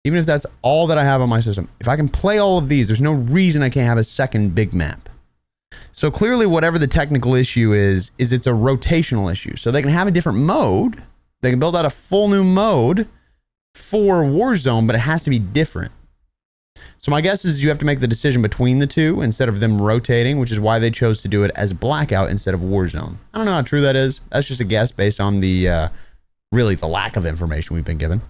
Speaker 1: even if that's all that I have on my system, if I can play all of these, there's no reason I can't have a second big map. So clearly, whatever the technical issue is it's a rotational issue. So they can have a different mode. They can build out a full new mode for Warzone, but it has to be different. So my guess is you have to make the decision between the two instead of them rotating, which is why they chose to do it as Blackout instead of Warzone. I don't know how true that is. That's just a guess based on the really the lack of information we've been given.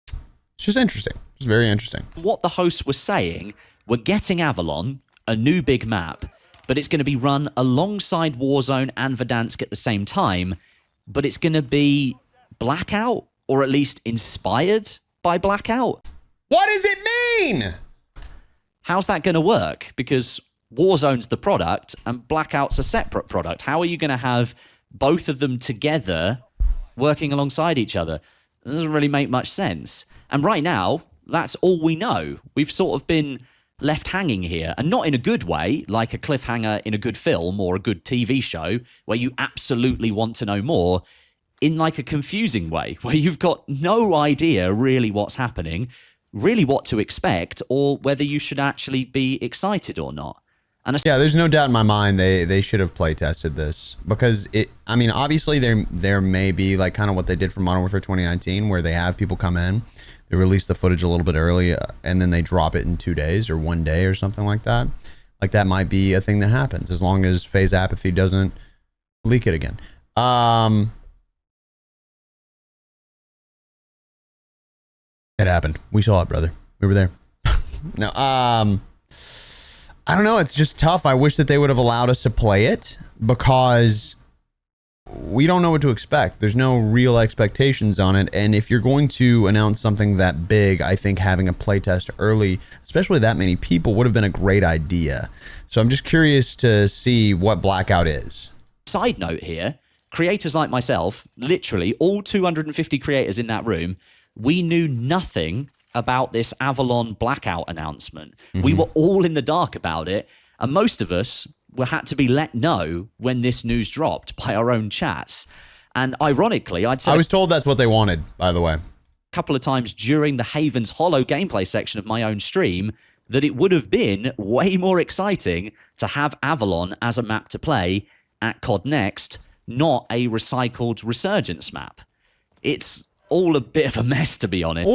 Speaker 1: It's just interesting. It's very interesting.
Speaker 2: What the hosts were saying, we're getting Avalon, a new big map, but it's going to be run alongside Warzone and Verdansk at the same time, but it's going to be Blackout, or at least inspired by Blackout.
Speaker 1: What does it mean?
Speaker 2: How's that going to work? Because Warzone's the product and Blackout's a separate product. How are you going to have both of them together working alongside each other? It doesn't really make much sense. And right now, that's all we know. We've sort of been left hanging here, and not in a good way, like a cliffhanger in a good film or a good TV show where you absolutely want to know more, in like a confusing way where you've got no idea really what's happening. really what to expect or whether you should actually be excited or not. And
Speaker 1: yeah, there's no doubt in my mind they should have play tested this, because I mean, obviously there may be like kind of what they did for Modern Warfare 2019, where they have people come in, they release the footage a little bit early, and then they drop it in 2 days or 1 day or something like that. Like that might be a thing that happens as long as FaZe Apathy doesn't leak it again. It happened. We saw it, brother. We were there. No, I don't know. It's just tough. I wish that they would have allowed us to play it, because we don't know what to expect. There's no real expectations on it. And if you're going to announce something that big, I think having a playtest early, especially that many people, would have been a great idea. So I'm just curious to see what Blackout is.
Speaker 2: Side note here, creators like myself, literally all 250 creators in that room, we knew nothing about this Avalon Blackout announcement. We were all in the dark about it, and most of us had to be let know when this news dropped by our own chats. And ironically, I
Speaker 1: was told that's what they wanted, by the way,
Speaker 2: a couple of times during the Haven's Hollow gameplay section of my own stream that it would have been way more exciting to have Avalon as a map to play at COD Next, not a recycled Resurgence map. It's all a bit of a mess, to be honest.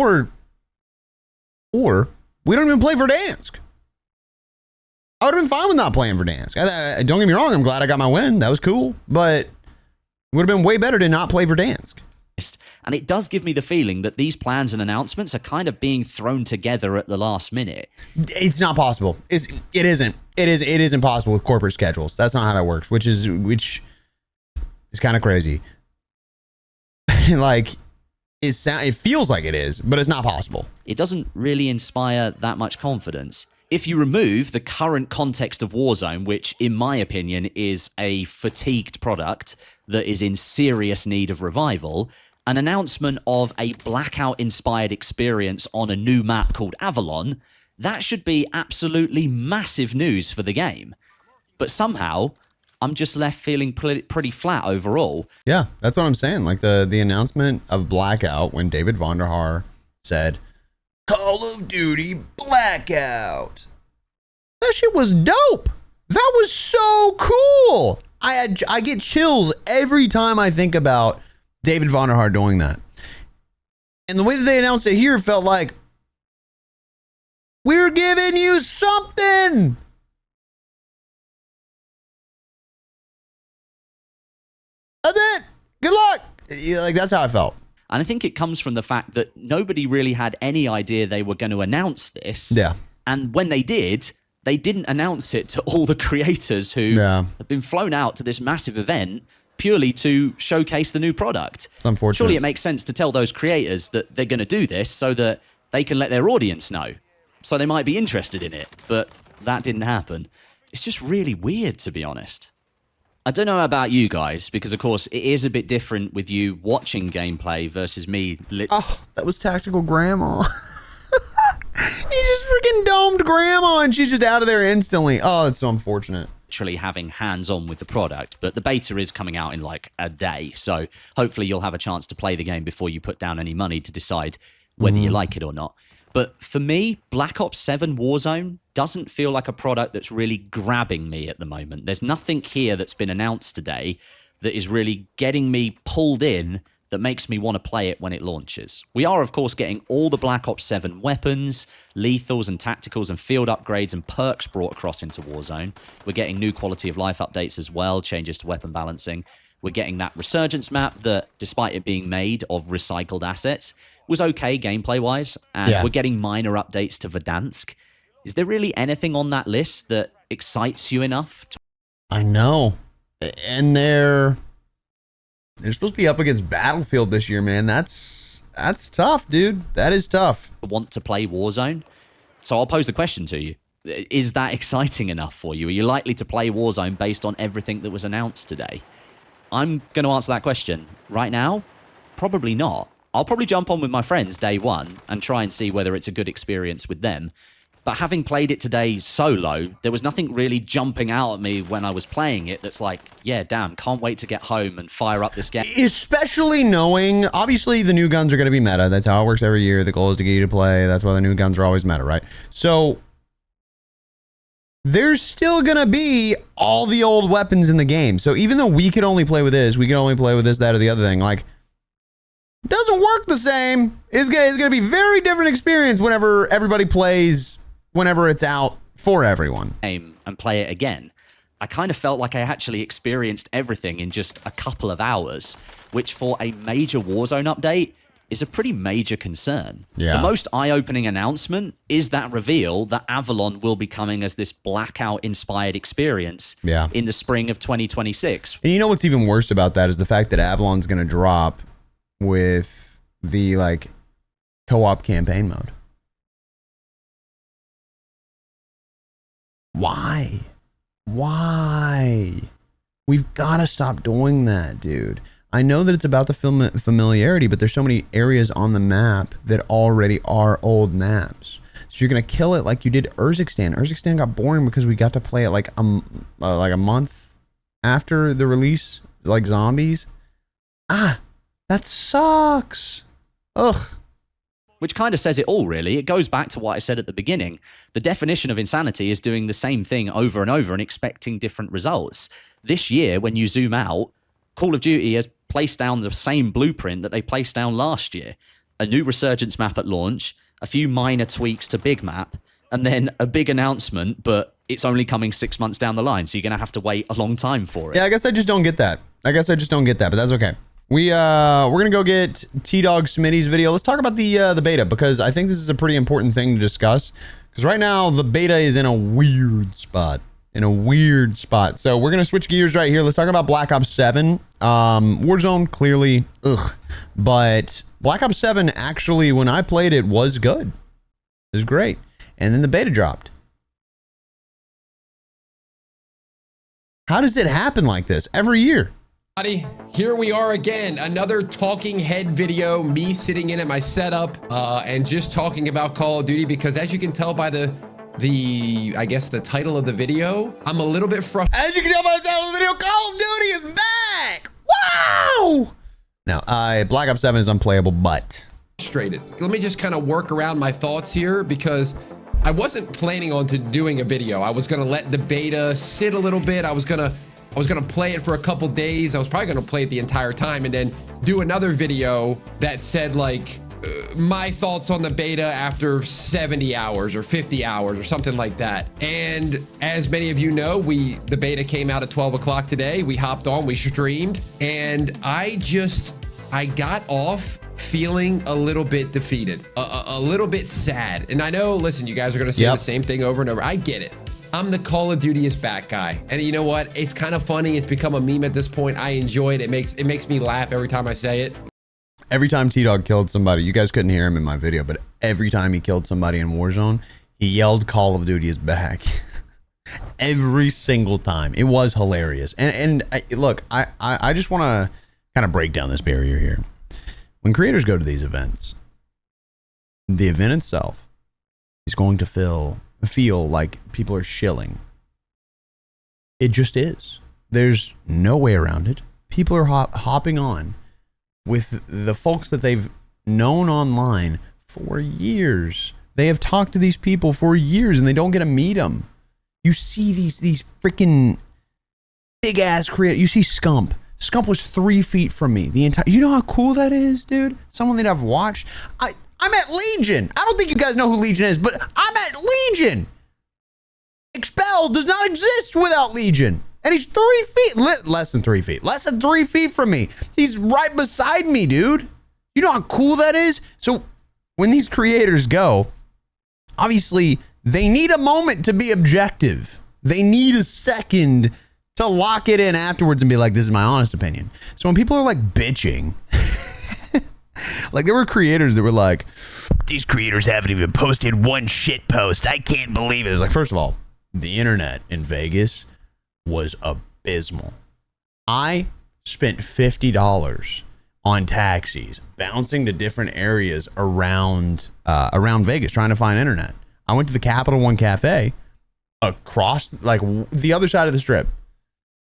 Speaker 2: Or
Speaker 1: we don't even play Verdansk. I would have been fine with not playing Verdansk. Don't get me wrong, I'm glad I got my win. That was cool. But it would have been way better to not play Verdansk.
Speaker 2: And it does give me the feeling that these plans and announcements are kind of being thrown together at the last minute.
Speaker 1: It's not possible. It isn't. It isn't possible with corporate schedules. That's not how that works, which is kind of crazy. Like, it feels like it is, but it's not possible.
Speaker 2: It doesn't really inspire that much confidence. If you remove the current context of Warzone, which in my opinion is a fatigued product that is in serious need of revival, an announcement of a Blackout-inspired experience on a new map called Avalon, that should be absolutely massive news for the game. But somehow, I'm just left feeling pretty flat overall.
Speaker 1: Yeah, that's what I'm saying. Like the announcement of Blackout when David Vonderhaar said, Call of Duty Blackout. That shit was dope. That was so cool. I get chills every time I think about David Vonderhaar doing that. And the way that they announced it here felt like, we're giving you something. That's it. Good luck. Like, that's how I felt.
Speaker 2: And I think it comes from the fact that nobody really had any idea they were going to announce this.
Speaker 1: Yeah.
Speaker 2: And when they did, they didn't announce it to all the creators who have been flown out to this massive event purely to showcase the new product.
Speaker 1: It's unfortunate.
Speaker 2: Surely it makes sense to tell those creators that they're going to do this so that they can let their audience know. So they might be interested in it. But that didn't happen. It's just really weird, to be honest. I don't know about you guys, because of course it is a bit different with you watching gameplay versus me.
Speaker 1: Oh, that was Tactical Grandma. He just freaking domed Grandma and she's just out of there instantly. Oh, that's so unfortunate.
Speaker 2: Literally having hands-on with the product, but the beta is coming out in like a day, so hopefully you'll have a chance to play the game before you put down any money to decide whether you like it or not. But for me, Black Ops 7 Warzone doesn't feel like a product that's really grabbing me at the moment. There's nothing here that's been announced today that is really getting me pulled in that makes me want to play it when it launches. We are, of course, getting all the Black Ops 7 weapons, lethals and tacticals and field upgrades and perks brought across into Warzone. We're getting new quality of life updates as well, changes to weapon balancing. We're getting that Resurgence map that, despite it being made of recycled assets, was okay gameplay-wise, and we're getting minor updates to Verdansk. Is there really anything on that list that excites you enough?
Speaker 1: I know. And they're supposed to be up against Battlefield this year, man. That's tough, dude. That is tough.
Speaker 2: Want to play Warzone? So I'll pose the question to you. Is that exciting enough for you? Are you likely to play Warzone based on everything that was announced today? I'm going to answer that question. Right now, probably not. I'll probably jump on with my friends day one and try and see whether it's a good experience with them. But having played it today solo, there was nothing really jumping out at me when I was playing it that's like, yeah, damn, can't wait to get home and fire up this game.
Speaker 1: Especially knowing, obviously, the new guns are going to be meta. That's how it works every year. The goal is to get you to play. That's why the new guns are always meta, right? So there's still going to be all the old weapons in the game. So even though we could only play with this, we can only play with this, that, or the other thing, like, it doesn't work the same. It's going to be very different experience whenever everybody plays, whenever it's out for everyone.
Speaker 2: And play it again. I kind of felt like I actually experienced everything in just a couple of hours, which for a major Warzone update is a pretty major concern.
Speaker 1: Yeah.
Speaker 2: The most eye-opening announcement is that reveal that Avalon will be coming as this Blackout-inspired experience in the spring of 2026.
Speaker 1: And you know what's even worse about that is the fact that Avalon's going to drop with the like co-op campaign mode. Why? We've got to stop doing that, dude. I know that it's about the familiarity, but there's so many areas on the map that already are old maps. So you're gonna kill it like you did Urzikstan. Urzikstan got boring because we got to play it like a month after the release, like Zombies. That sucks. Ugh.
Speaker 2: Which kind of says it all, really. It goes back to what I said at the beginning. The definition of insanity is doing the same thing over and over and expecting different results. This year, when you zoom out, Call of Duty has placed down the same blueprint that they placed down last year. A new Resurgence map at launch, a few minor tweaks to Big Map, and then a big announcement, but it's only coming 6 months down the line, so you're going to have to wait a long time for it.
Speaker 1: Yeah, I guess I just don't get that. But that's okay. We're gonna go get Tdawgsmitty's video. Let's talk about the beta, because I think this is a pretty important thing to discuss. Because right now the beta is in a weird spot. So we're gonna switch gears right here. Let's talk about Black Ops 7. Warzone clearly, but Black Ops 7 actually, when I played it, was good. It was great, and then the beta dropped. How does it happen like this every year?
Speaker 5: Here we are again, another talking head video, me sitting in at my setup and just talking about Call of Duty, because as you can tell by I guess the title of the video, I'm a little bit frustrated.
Speaker 1: As you can tell by the title of the video, Call of Duty is back! Wow! Now, Black Ops 7 is unplayable, but...
Speaker 5: Let me just kind of work around my thoughts here, because I wasn't planning on doing a video. I was gonna let the beta sit a little bit. I was gonna play it for a couple days. I was probably gonna play it the entire time and then do another video that said like my thoughts on the beta after 70 hours or 50 hours or something like that. And as many of you know, the beta came out at 12 o'clock today. We hopped on, we streamed, and I got off feeling a little bit defeated, a little bit sad. And I know, listen, you guys are gonna say the same thing over and over. I get it. I'm the Call of Duty is back guy. And you know what? It's kind of funny. It's become a meme at this point. I enjoy it. It makes me laugh every time I say it.
Speaker 1: Every time T-Dawg killed somebody, you guys couldn't hear him in my video, but every time he killed somebody in Warzone, he yelled Call of Duty is back. Every single time. It was hilarious. And look, I just want to kind of break down this barrier here. When creators go to these events, the event itself is going to feel like people are shilling. It just is. There's no way around it. People are hopping on with the folks that they've known online for years. They have talked to these people for years and they don't get to meet them. You see these freaking big ass creators. You see Scump. Scump was 3 feet from me the entire. You know how cool that is, dude? Someone that I've watched. I'm at Legion. I don't think you guys know who Legion is, but I'm at Legion. Expel does not exist without Legion. And he's 3 feet, less than 3 feet, less than 3 feet from me. He's right beside me, dude. You know how cool that is? So when these creators go, obviously they need a moment to be objective. They need a second to lock it in afterwards and be like, this is my honest opinion. So when people are like bitching, like there were creators that were like, these creators haven't even posted one shit post. I can't believe it. It's like, first of all, the internet in Vegas was abysmal. I spent $50 on taxis bouncing to different areas around Vegas trying to find internet. I went to the Capital One Cafe across like the other side of the strip.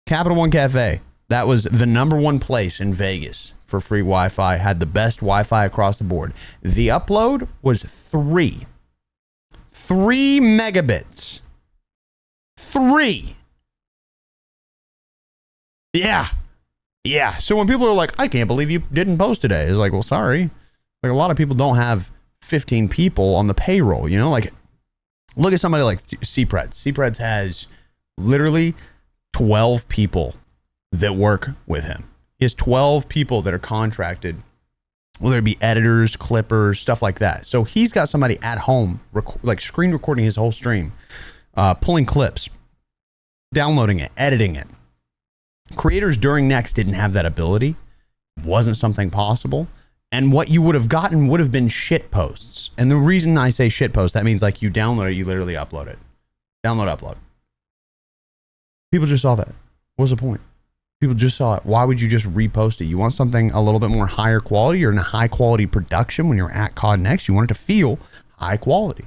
Speaker 1: Capital One Cafe. That was the #1 place in Vegas for free Wi-Fi, had the best Wi-Fi across the board. The upload was 3 megabits. 3. Yeah. So when people are like, I can't believe you didn't post today, it's like, well, sorry. Like, a lot of people don't have 15 people on the payroll, you know? Like, look at somebody like Cpreds. Cpreds has literally 12 people that work with him. He has 12 people that are contracted, whether it be editors, clippers, stuff like that. So he's got somebody at home, like screen recording his whole stream, pulling clips, downloading it, editing it. Creators during Next didn't have that ability. It wasn't something possible. And what you would have gotten would have been shit posts. And the reason I say shit post, that means like you download it, you literally upload it. Download, upload. People just saw that. What was the point? People just saw it. Why would you just repost it? You want something a little bit more higher quality or in a high quality production when you're at COD Next. You want it to feel high quality.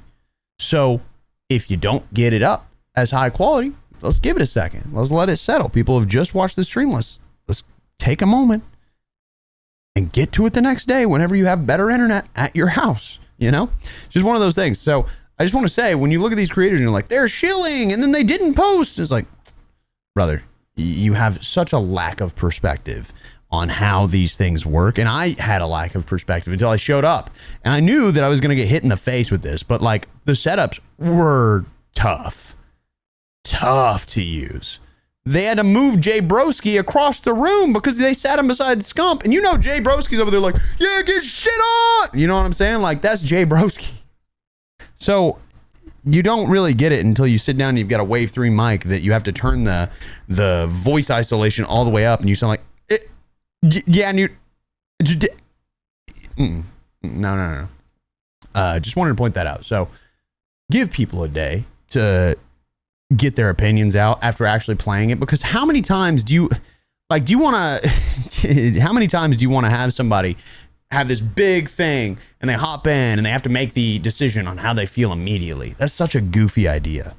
Speaker 1: So if you don't get it up as high quality, let's give it a second. Let's let it settle. People have just watched the stream. Let's take a moment and get to it the next day whenever you have better internet at your house. You know, just one of those things. So I just want to say, when you look at these creators and you're like, they're shilling and then they didn't post, it's like, brother, you have such a lack of perspective on how these things work. And I had a lack of perspective until I showed up, and I knew that I was going to get hit in the face with this, but like the setups were tough to use. They had to move Jay Broski across the room because they sat him beside Scump. And you know, Jay Broski's over there like, yeah, get shit on. You know what I'm saying? Like, that's Jay Broski. So you don't really get it until you sit down and you've got a Wave 3 mic that you have to turn the voice isolation all the way up, and you sound like, yeah, and you, no. Just wanted to point that out. So give people a day to get their opinions out after actually playing it, because how many times do you want to how many times do you want to have somebody have this big thing and they hop in and they have to make the decision on how they feel immediately? That's such a goofy idea.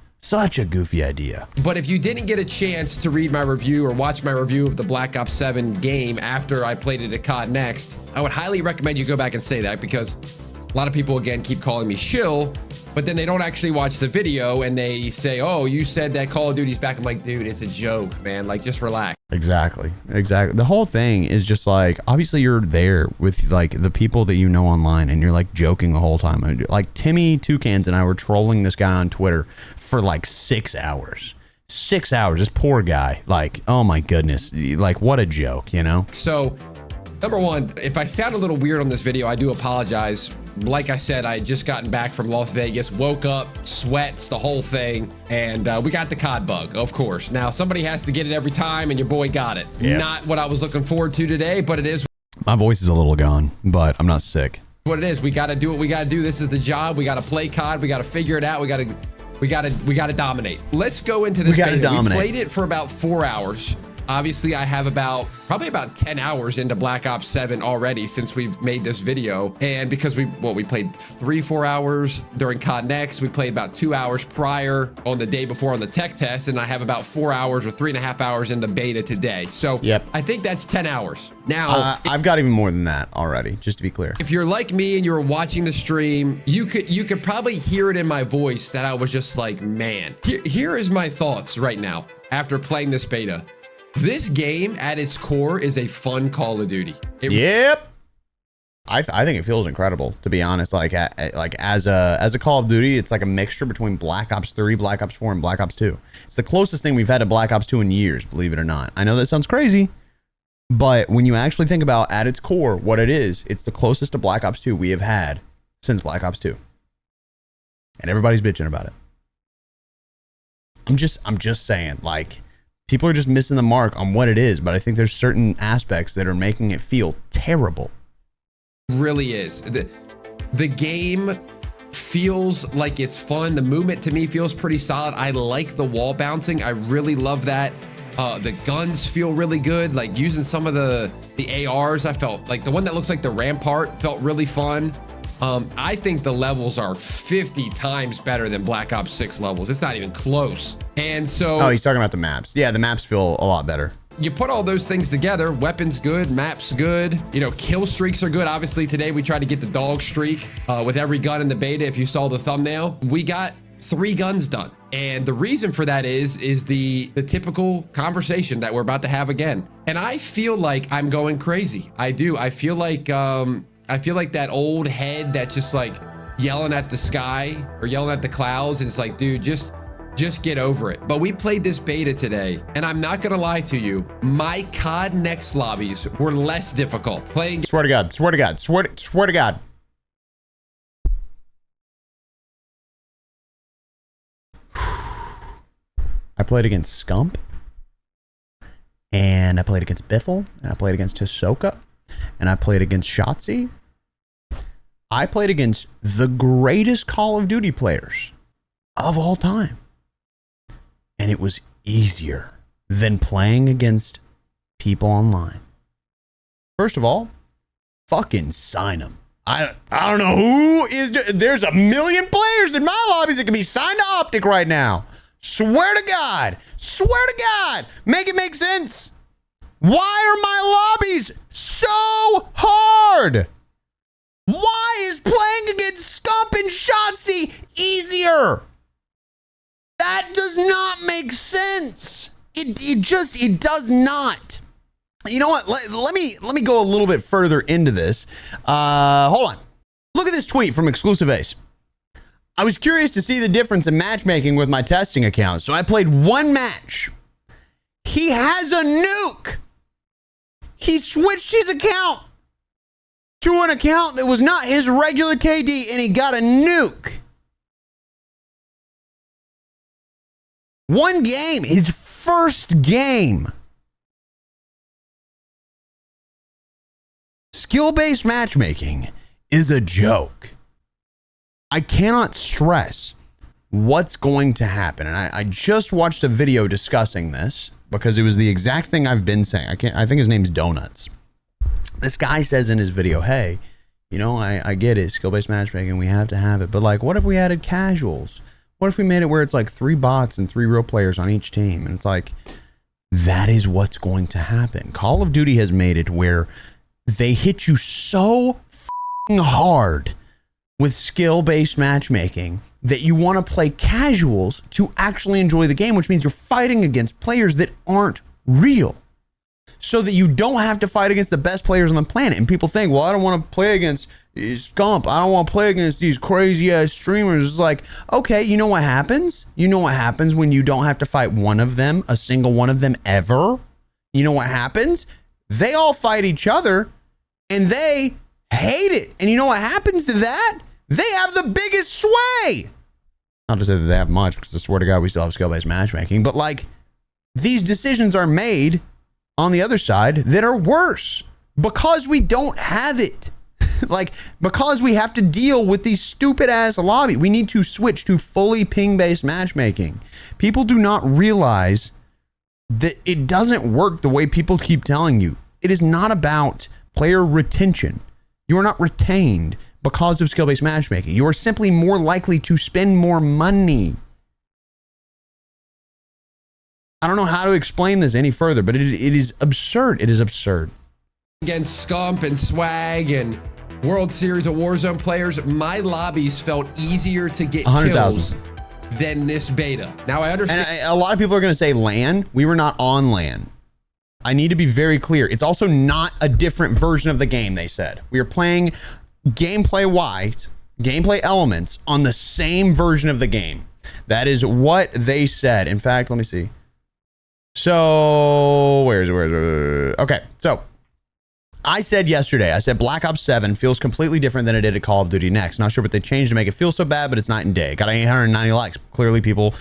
Speaker 1: But if you didn't get a chance to read my review or watch my review of the Black Ops 7 game after I played it at COD Next, I would highly recommend you go back and say that, because a lot of people, again, keep calling me shill, but then they don't actually watch the video and they say, oh, you said that Call of Duty's back. I'm like, dude, it's a joke, man. Like, just relax. Exactly. The whole thing is just like, obviously you're there with like the people that you know online and you're like joking the whole time. Like Timmy Toucans and I were trolling this guy on Twitter for like 6 hours. 6 hours, this poor guy. Like, oh my goodness. Like, what a joke, you know? So, number one, if I sound a little weird on this video, I do apologize. Like I said, I had just gotten back from Las Vegas, woke up, sweats, the whole thing, and we got the COD bug, of course. Now, somebody has to get it every time, and your boy got it. Yep. Not what I was looking forward to today, but it is. My voice is a little gone, but I'm not sick. What it is, we got to do what we got to do. This is the job. We got to play COD. We got to figure it out. We got to dominate. Let's go into this. We played it for about 4 hours. Obviously, I have probably about 10 hours into Black Ops 7 already since we've made this video. And because we played 3-4 hours during COD Next, we played about 2 hours prior on the day before on the tech test, and I have about 4 hours or 3.5 hours in the beta today. So yep. I think that's 10 hours. Now, I've got even more than that already, just to be clear. If you're like me and you're watching the stream, you could probably hear it in my voice that I was just like, man, here is my thoughts right now after playing this beta. This game at its core is a fun Call of Duty. Yep. I think it feels incredible, to be honest. Like as a Call of Duty, it's like a mixture between Black Ops 3, Black Ops 4, and Black Ops 2. It's the closest thing we've had to Black Ops 2 in years, believe it or not. I know that sounds crazy, but when you actually think about at its core what it is, it's the closest to Black Ops 2 we have had since Black Ops 2. And everybody's bitching about it. I'm just saying, like, people are just missing the mark on what it is, but I think there's certain aspects that are making it feel terrible. It really is. The game feels like it's fun. The movement to me feels pretty solid. I like the wall bouncing. I really love that. The guns feel really good. Like using some of the ARs, I felt like the one that looks like the Rampart felt really fun.
Speaker 5: I think the levels are 50 times better than Black Ops 6 levels. It's not even close. And so...
Speaker 1: Oh, he's talking about the maps. Yeah, the maps feel a lot better.
Speaker 5: You put all those things together, weapons good, maps good, you know, kill streaks are good. Obviously, today we tried to get the dog streak with every gun in the beta. If you saw the thumbnail, we got 3 guns done. And the reason for that is the typical conversation that we're about to have again. And I feel like I'm going crazy. I do. I feel like that old head that's just like yelling at the sky or yelling at the clouds. And it's like, dude, just get over it. But we played this beta today, and I'm not gonna lie to you, my COD Next lobbies were less difficult. Playing.
Speaker 1: Swear to God, swear to God, swear to God. I played against Scump, and I played against Biffle, and I played against Hisoka, and I played against Shotzi. I played against the greatest Call of Duty players of all time. And it was easier than playing against people online. First of all, fucking sign them. I don't know who is... There's a million players in my lobbies that can be signed to Optic right now. Swear to God. Swear to God. Make it make sense. Why are my lobbies so hard? Why is playing against Scump and Shotzi easier? That does not make sense. It does not. You know what? Let me go a little bit further into this. Hold on. Look at this tweet from Exclusive Ace. I was curious to see the difference in matchmaking with my testing account, so I played one match. He has a nuke. He switched his account to an account that was not his regular KD, and he got a nuke. One game, his first game. Skill-based matchmaking is a joke. I cannot stress what's going to happen. And I just watched a video discussing this because it was the exact thing I've been saying. I think his name's Donuts. This guy says in his video, hey, you know, I get it, skill-based matchmaking, we have to have it. But like, what if we added casuals? What if we made it where it's like 3 bots and 3 real players on each team? And it's like, that is what's going to happen. Call of Duty has made it where they hit you so hard with skill-based matchmaking that you want to play casuals to actually enjoy the game, which means you're fighting against players that aren't real, so that you don't have to fight against the best players on the planet. And people think, well, I don't want to play against Scump. I don't want to play against these crazy ass streamers. It's like, okay, you know what happens? You know what happens when you don't have to fight one of them, a single one of them ever? You know what happens? They all fight each other and they hate it. And you know what happens to that? They have the biggest sway. Not to say that they have much, because I swear to God, we still have skill-based matchmaking. But like, these decisions are made on the other side that are worse because we don't have it. Like, because we have to deal with these stupid ass lobby. We need to switch to fully ping-based matchmaking. People do not realize that it doesn't work the way people keep telling you. It is not about player retention. You are not retained because of skill-based matchmaking. You are simply more likely to spend more money. I don't know how to explain this any further, but it is absurd. It is absurd.
Speaker 5: Against Scump and Swag and World Series of Warzone players, my lobbies felt easier to get
Speaker 1: 100,000
Speaker 5: kills than this beta. Now I understand.
Speaker 1: And a lot of people are going to say LAN. We were not on LAN. I need to be very clear. It's also not a different version of the game, they said. We are playing gameplay-wise, gameplay elements on the same version of the game. That is what they said. In fact, let me see. So, where is it? Okay, so I said yesterday, I said Black Ops 7 feels completely different than it did at Call of Duty Next. Not sure what they changed to make it feel so bad, but it's night and day. Got 890 likes. Clearly people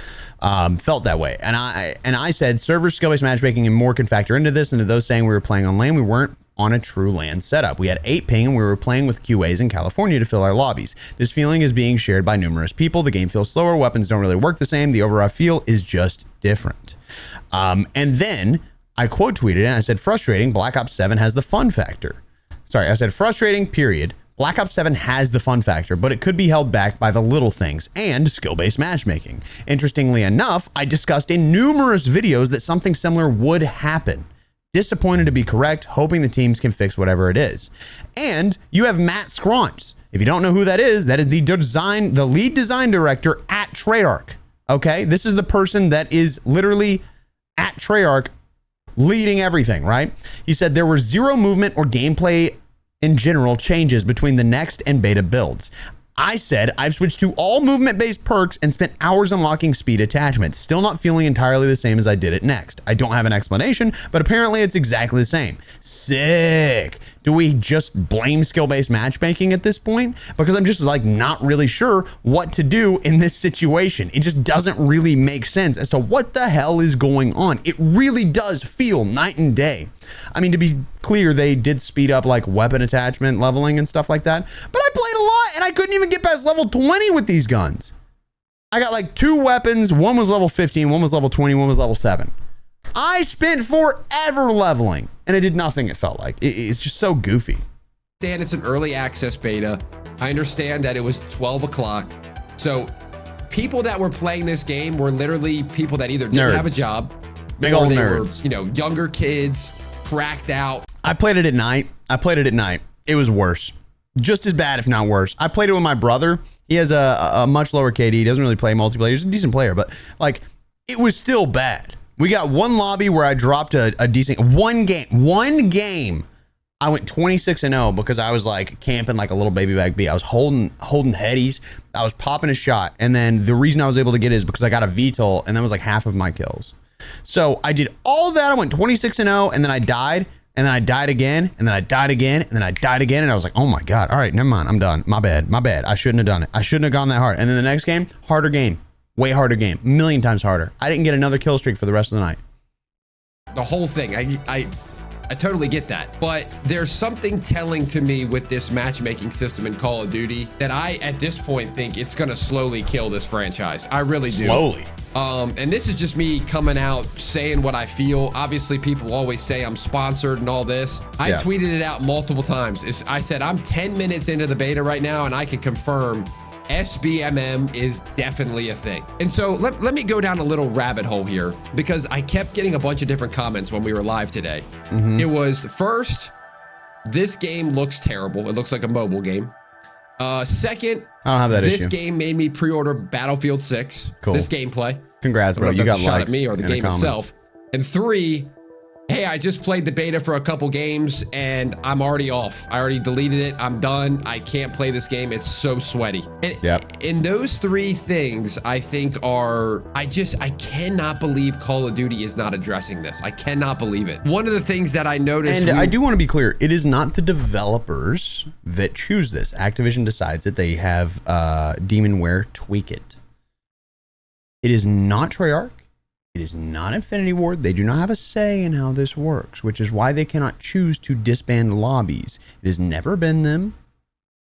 Speaker 1: felt that way. And I said server skill-based matchmaking and more can factor into this. And to those saying we were playing on LAN, we weren't on a true LAN setup. We had 8 ping and we were playing with QAs in California to fill our lobbies. This feeling is being shared by numerous people. The game feels slower. Weapons don't really work the same. The overall feel is just different. And then I quote tweeted and I said, frustrating, Black Ops 7 has the fun factor. Sorry, I said frustrating, period. Black Ops 7 has the fun factor, but it could be held back by the little things and skill-based matchmaking. Interestingly enough, I discussed in numerous videos that something similar would happen. Disappointed to be correct, hoping the teams can fix whatever it is. And you have Matt Scronch. If you don't know who that is the lead design director at Treyarch. Okay, this is the person that is literally at Treyarch leading everything, right? He said there were zero movement or gameplay in general changes between the next and beta builds. I said I've switched to all movement-based perks and spent hours unlocking speed attachments. Still not feeling entirely the same as I did it next. I don't have an explanation, but apparently it's exactly the same. Sick. Do we just blame skill-based matchmaking at this point? Because I'm just like not really sure what to do in this situation. It just doesn't really make sense as to what the hell is going on. It really does feel night and day. I mean, to be clear, they did speed up like weapon attachment leveling and stuff like that, but I played a lot and I couldn't even get past level 20 with these guns. I got like 2 weapons. One was level 15, one was level 20, one was level 7. I spent forever leveling and it did nothing. It felt like it's just so goofy.
Speaker 5: Dan, it's an early access beta. I understand that it was 12 o'clock. So people that were playing this game were literally people that either didn't have a job,
Speaker 1: big
Speaker 5: or
Speaker 1: old
Speaker 5: they
Speaker 1: nerds,
Speaker 5: were, you know, younger kids, cracked out.
Speaker 1: I played it at night. It was worse. Just as bad, if not worse. I played it with my brother. He has a much lower KD. He doesn't really play multiplayer. He's a decent player, but like it was still bad. We got one lobby where I dropped a decent one game. I went 26-0 because I was like camping like a little baby back B. I was holding headies. I was popping a shot. And then the reason I was able to get it is because I got a VTOL and that was like half of my kills. So I did all that. I went 26-0 and then I died. And then I died again, and then I died again, and then I died again, and I was like, oh my God, all right, never mind, I'm done. My bad. I shouldn't have done it. I shouldn't have gone that hard. And then the next game, harder game, way harder game, a million times harder. I didn't get another kill streak for the rest of the night.
Speaker 5: The whole thing, I totally get that. But there's something telling to me with this matchmaking system in Call of Duty that I, at this point, think it's gonna slowly kill this franchise. I really do.
Speaker 1: Slowly.
Speaker 5: And this is just me coming out saying what I feel. Obviously, people always say I'm sponsored and all this. I tweeted it out multiple times. I said I'm 10 minutes into the beta right now, and I can confirm SBMM is definitely a thing. And so let me go down a little rabbit hole here because I kept getting a bunch of different comments when we were live today. It was first, this game looks terrible. It looks like a mobile game. Second,
Speaker 1: I don't have that
Speaker 5: this
Speaker 1: issue.
Speaker 5: game made me pre-order Battlefield 6.
Speaker 1: Cool.
Speaker 5: This gameplay.
Speaker 1: Congrats, bro. You got
Speaker 5: shot
Speaker 1: likes
Speaker 5: at me or the
Speaker 1: in the
Speaker 5: game
Speaker 1: comments.
Speaker 5: itself. And 3, hey, I just played the beta for a couple games and I'm already off. I already deleted it. I'm done. I can't play this game. It's so sweaty. And those 3 things I think are, I cannot believe Call of Duty is not addressing this. I cannot believe it. One of the things that I noticed.
Speaker 1: And I do want to be clear. It is not the developers that choose this. Activision decides that they have Demonware tweak it. It is not Treyarch. It is not Infinity Ward. They do not have a say in how this works, which is why they cannot choose to disband lobbies. It has never been them.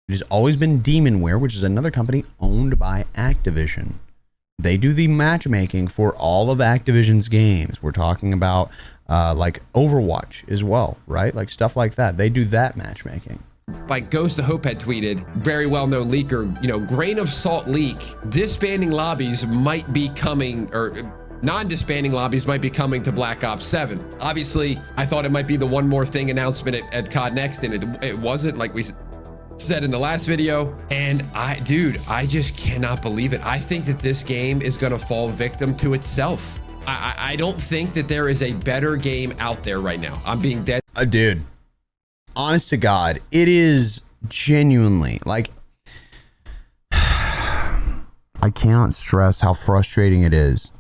Speaker 1: It has always been Demonware, which is another company owned by Activision. They do the matchmaking for all of Activision's games. We're talking about like Overwatch as well, right? Like stuff like that. They do that matchmaking.
Speaker 5: Like Ghost of Hope had tweeted, very well-known leaker, you know, grain of salt leak, disbanding lobbies might be coming, or non-disbanding lobbies might be coming to Black Ops 7. Obviously, I thought it might be the one more thing announcement at COD Next, and it wasn't, like we said in the last video. And I just cannot believe it. I think that this game is gonna fall victim to itself. I don't think that there is a better game out there right now. I'm being dead.
Speaker 1: Dude, honest to God, it is genuinely like, I cannot stress how frustrating it is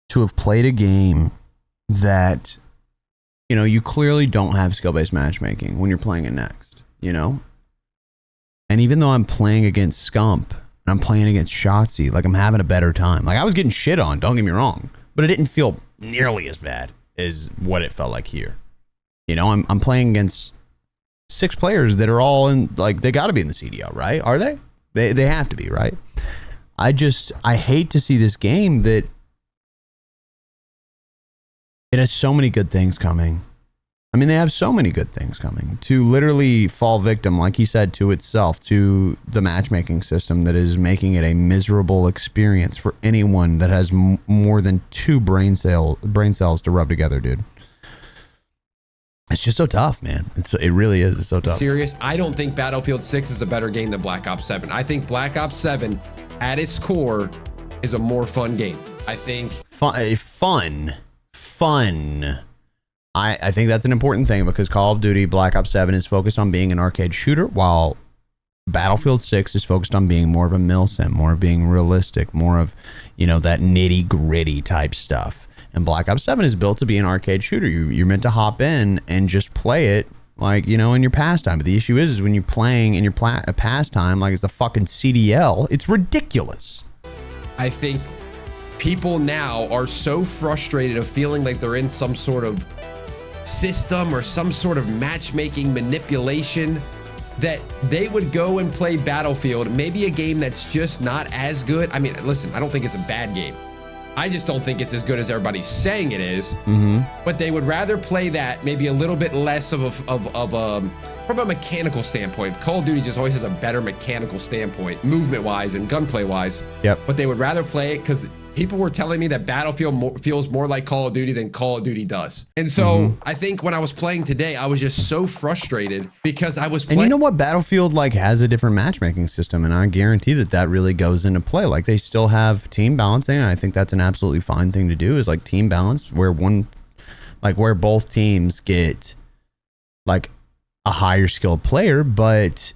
Speaker 1: to have played a game that, you know, you clearly don't have skill-based matchmaking when you're playing it next, you know? And even though I'm playing against Scump and I'm playing against Shotzi, like I'm having a better time. Like I was getting shit on, don't get me wrong, but it didn't feel nearly as bad as what it felt like here. You know, I'm playing against 6 players that are all in, like, they got to be in the CDL, right? Are they? They have to be, right? I hate to see this game that it has so many good things coming. I mean, they have so many good things coming. To literally fall victim, like he said, to itself, to the matchmaking system that is making it a miserable experience for anyone that has more than 2 brain cells to rub together, dude. It's just so tough, man. It really is. It's so tough.
Speaker 5: Serious. I don't think Battlefield 6 is a better game than Black Ops 7. I think Black Ops 7, at its core, is a more fun game. I think
Speaker 1: fun. I think that's an important thing, because Call of Duty Black Ops 7 is focused on being an arcade shooter, while Battlefield 6 is focused on being more of a milsim, more of being realistic, more of, you know, that nitty gritty type stuff. And Black Ops 7 is built to be an arcade shooter. You're meant to hop in and just play it, like, you know, in your pastime. But the issue is when you're playing in your pastime, like it's the fucking CDL, it's ridiculous.
Speaker 5: I think people now are so frustrated of feeling like they're in some sort of system or some sort of matchmaking manipulation that they would go and play Battlefield, maybe a game that's just not as good. I mean, listen, I don't think it's a bad game. I just don't think it's as good as everybody's saying it is. But they would rather play that, maybe a little bit less of a from a mechanical standpoint. Call of Duty just always has a better mechanical standpoint, movement wise and gunplay wise.
Speaker 1: Yep.
Speaker 5: But they would rather play it because people were telling me that Battlefield feels more like Call of Duty than Call of Duty does. And so I think when I was playing today, I was just so frustrated because I was playing.
Speaker 1: And you know what? Battlefield like has a different matchmaking system, and I guarantee that really goes into play. Like they still have team balancing, and I think that's an absolutely fine thing to do, is like team balance, where where both teams get like a higher skilled player, but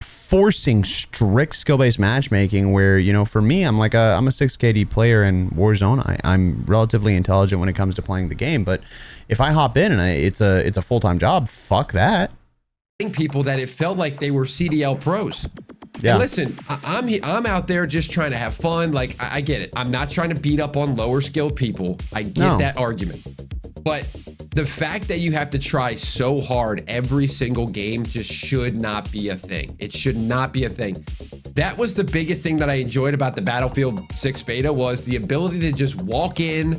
Speaker 1: forcing strict skill-based matchmaking where, you know, for me, I'm a 6 KD player in Warzone. I'm relatively intelligent when it comes to playing the game, but if I hop in and it's a full-time job, fuck that.
Speaker 5: People that it felt like they were CDL pros.
Speaker 1: Yeah.
Speaker 5: And listen, I'm out there just trying to have fun. Like I get it. I'm not trying to beat up on lower skilled people. I get that argument. But the fact that you have to try so hard every single game just should not be a thing. It should not be a thing. That was the biggest thing that I enjoyed about the Battlefield 6 beta, was the ability to just walk in.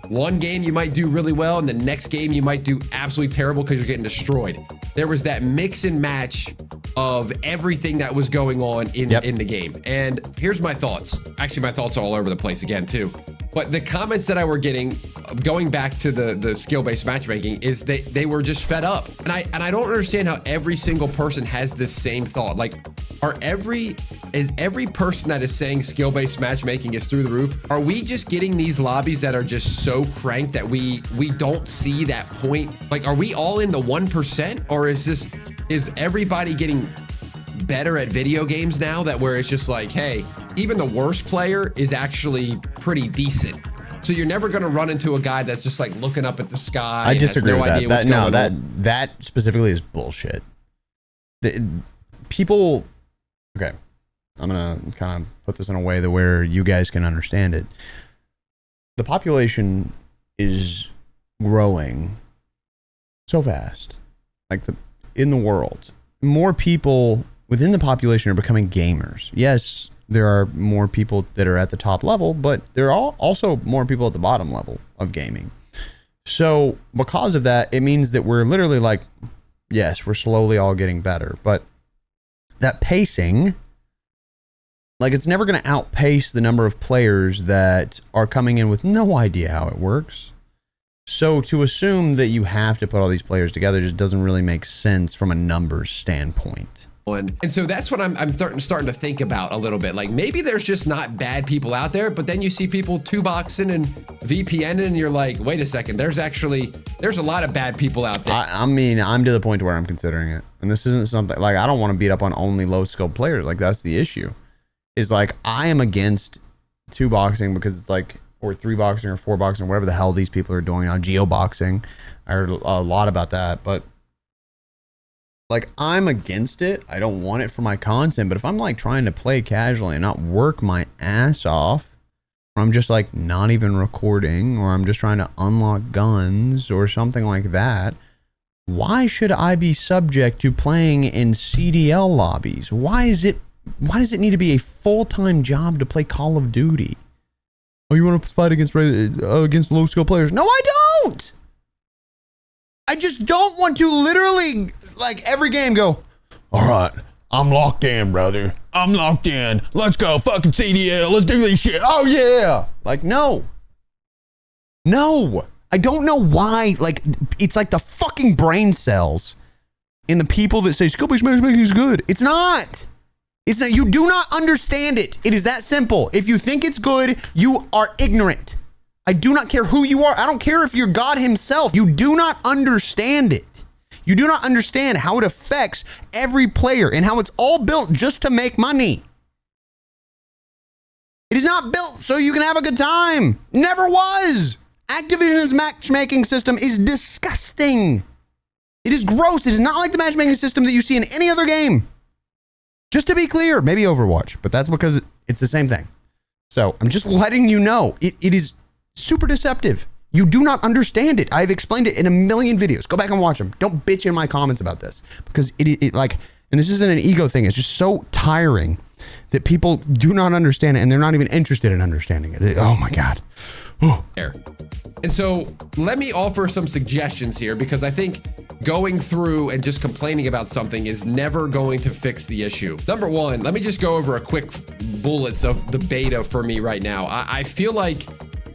Speaker 5: One game you might do really well, and the next game you might do absolutely terrible because you're getting destroyed. There was that mix and match of everything that was going on in the game. And here's my thoughts. Actually, my thoughts are all over the place again too. But the comments that I were getting, going back to the skill-based matchmaking, is they were just fed up. And I don't understand how every single person has this same thought. Like, is every person that is saying skill-based matchmaking is through the roof, are we just getting these lobbies that are just so cranked that we don't see that point? Like, are we all in the 1%, or is everybody getting better at video games now, that where it's just like, hey, even the worst player is actually pretty decent? So you're never going to run into a guy that's just like looking up at the sky.
Speaker 1: I disagree with that.
Speaker 5: On.
Speaker 1: That specifically is bullshit. People, okay, I'm going to kind of put this in a way that where you guys can understand it. The population is growing so fast, like in the world. More people within the population are becoming gamers. Yes, there are more people that are at the top level, but there are also more people at the bottom level of gaming. So because of that, it means that we're literally like, yes, we're slowly all getting better, but that pacing, like, it's never going to outpace the number of players that are coming in with no idea how it works. So to assume that you have to put all these players together just doesn't really make sense from a numbers standpoint.
Speaker 5: And so that's what I'm starting to think about a little bit. Like, maybe there's just not bad people out there, but then you see people 2-boxing and VPNing, and you're like, wait a second, there's a lot of bad people out there.
Speaker 1: I mean, I'm to the point where I'm considering it. And this isn't something, like, I don't want to beat up on only low-skilled players. Like, that's the issue. Is like, I am against 2-boxing because it's like, or 3-boxing or 4-boxing, or whatever the hell these people are doing now, geo-boxing. I heard a lot about that, but like, I'm against it. I don't want it for my content, but if I'm like trying to play casually and not work my ass off, or I'm just like not even recording, or I'm just trying to unlock guns or something like that, why should I be subject to playing in CDL lobbies? Why does it need to be a full-time job to play Call of Duty? Oh, you want to fight against low skill players? No, I don't. I just don't want to literally, like, every game go, all right, I'm locked in, brother. I'm locked in. Let's go fucking CDL. Let's do this shit. Oh, yeah. Like, no. No. I don't know why. Like, it's like the fucking brain cells in the people that say skill-based matchmaking is good. It's not. It's not. You do not understand it. It is that simple. If you think it's good, you are ignorant. I do not care who you are. I don't care if you're God himself. You do not understand it. You do not understand how it affects every player and how it's all built just to make money. It is not built so you can have a good time. Never was. Activision's matchmaking system is disgusting. It is gross. It is not like the matchmaking system that you see in any other game. Just to be clear, maybe Overwatch, but that's because it's the same thing. So I'm just letting you know, it is super deceptive. You do not understand it. I've explained it in a million videos. Go back and watch them. Don't bitch in my comments about this because it like, and this isn't an ego thing. It's just so tiring that people do not understand it and they're not even interested in understanding it. Oh my God.
Speaker 5: And so let me offer some suggestions here because I think going through and just complaining about something is never going to fix the issue. Number one, let me just go over a quick bullets of the beta for me right now. I feel like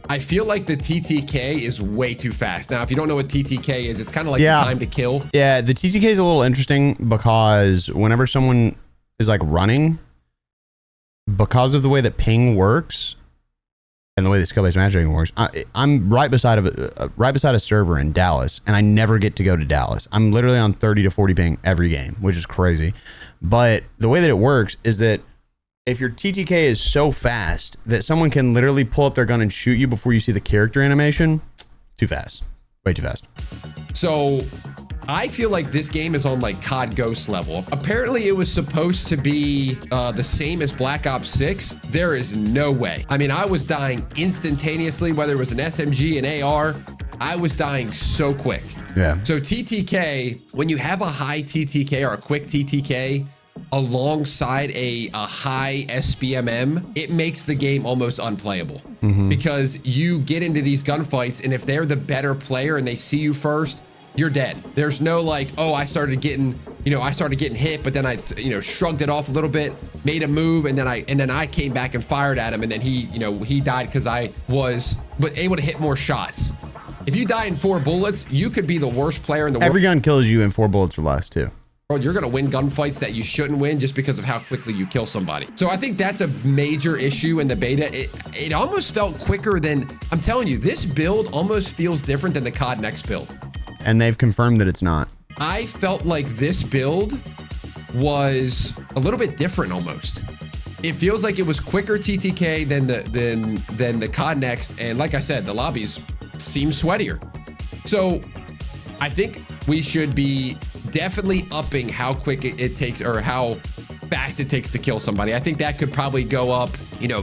Speaker 5: the TTK is way too fast. Now, if you don't know what TTK is, it's kind of like the time to kill.
Speaker 1: Yeah, the TTK is a little interesting because whenever someone is like running, because of the way that ping works and the way that skill-based matchmaking works, I'm right beside a server in Dallas, and I never get to go to Dallas. I'm literally on 30 to 40 ping every game, which is crazy. But the way that it works is that if your TTK is so fast that someone can literally pull up their gun and shoot you before you see the character animation, too fast. Way too fast.
Speaker 5: So I feel like this game is on like COD Ghost level. Apparently it was supposed to be the same as Black Ops 6. There is no way. I mean, I was dying instantaneously, whether it was an SMG, an AR, I was dying so quick.
Speaker 1: Yeah.
Speaker 5: So TTK, when you have a high TTK or a quick TTK, alongside a high SBMM, it makes the game almost unplayable because you get into these gunfights, and if they're the better player and they see you first, you're dead. There's no like, oh, I started getting hit, but then I, shrugged it off a little bit, made a move, and then I came back and fired at him, and then he died because I was able to hit more shots. If you die in 4 bullets, you could be the worst player in the world.
Speaker 1: Every gun kills you in 4 bullets or less too.
Speaker 5: You're going to win gunfights that you shouldn't win just because of how quickly you kill somebody. So I think that's a major issue in the beta. It almost felt quicker than, I'm telling you, this build almost feels different than the COD Next build.
Speaker 1: And they've confirmed that it's not.
Speaker 5: I felt like this build was a little bit different almost. It feels like it was quicker TTK than the COD Next. And like I said, the lobbies seem sweatier. So I think we should be definitely upping how quick it takes or how fast it takes to kill somebody. I think that could probably go up,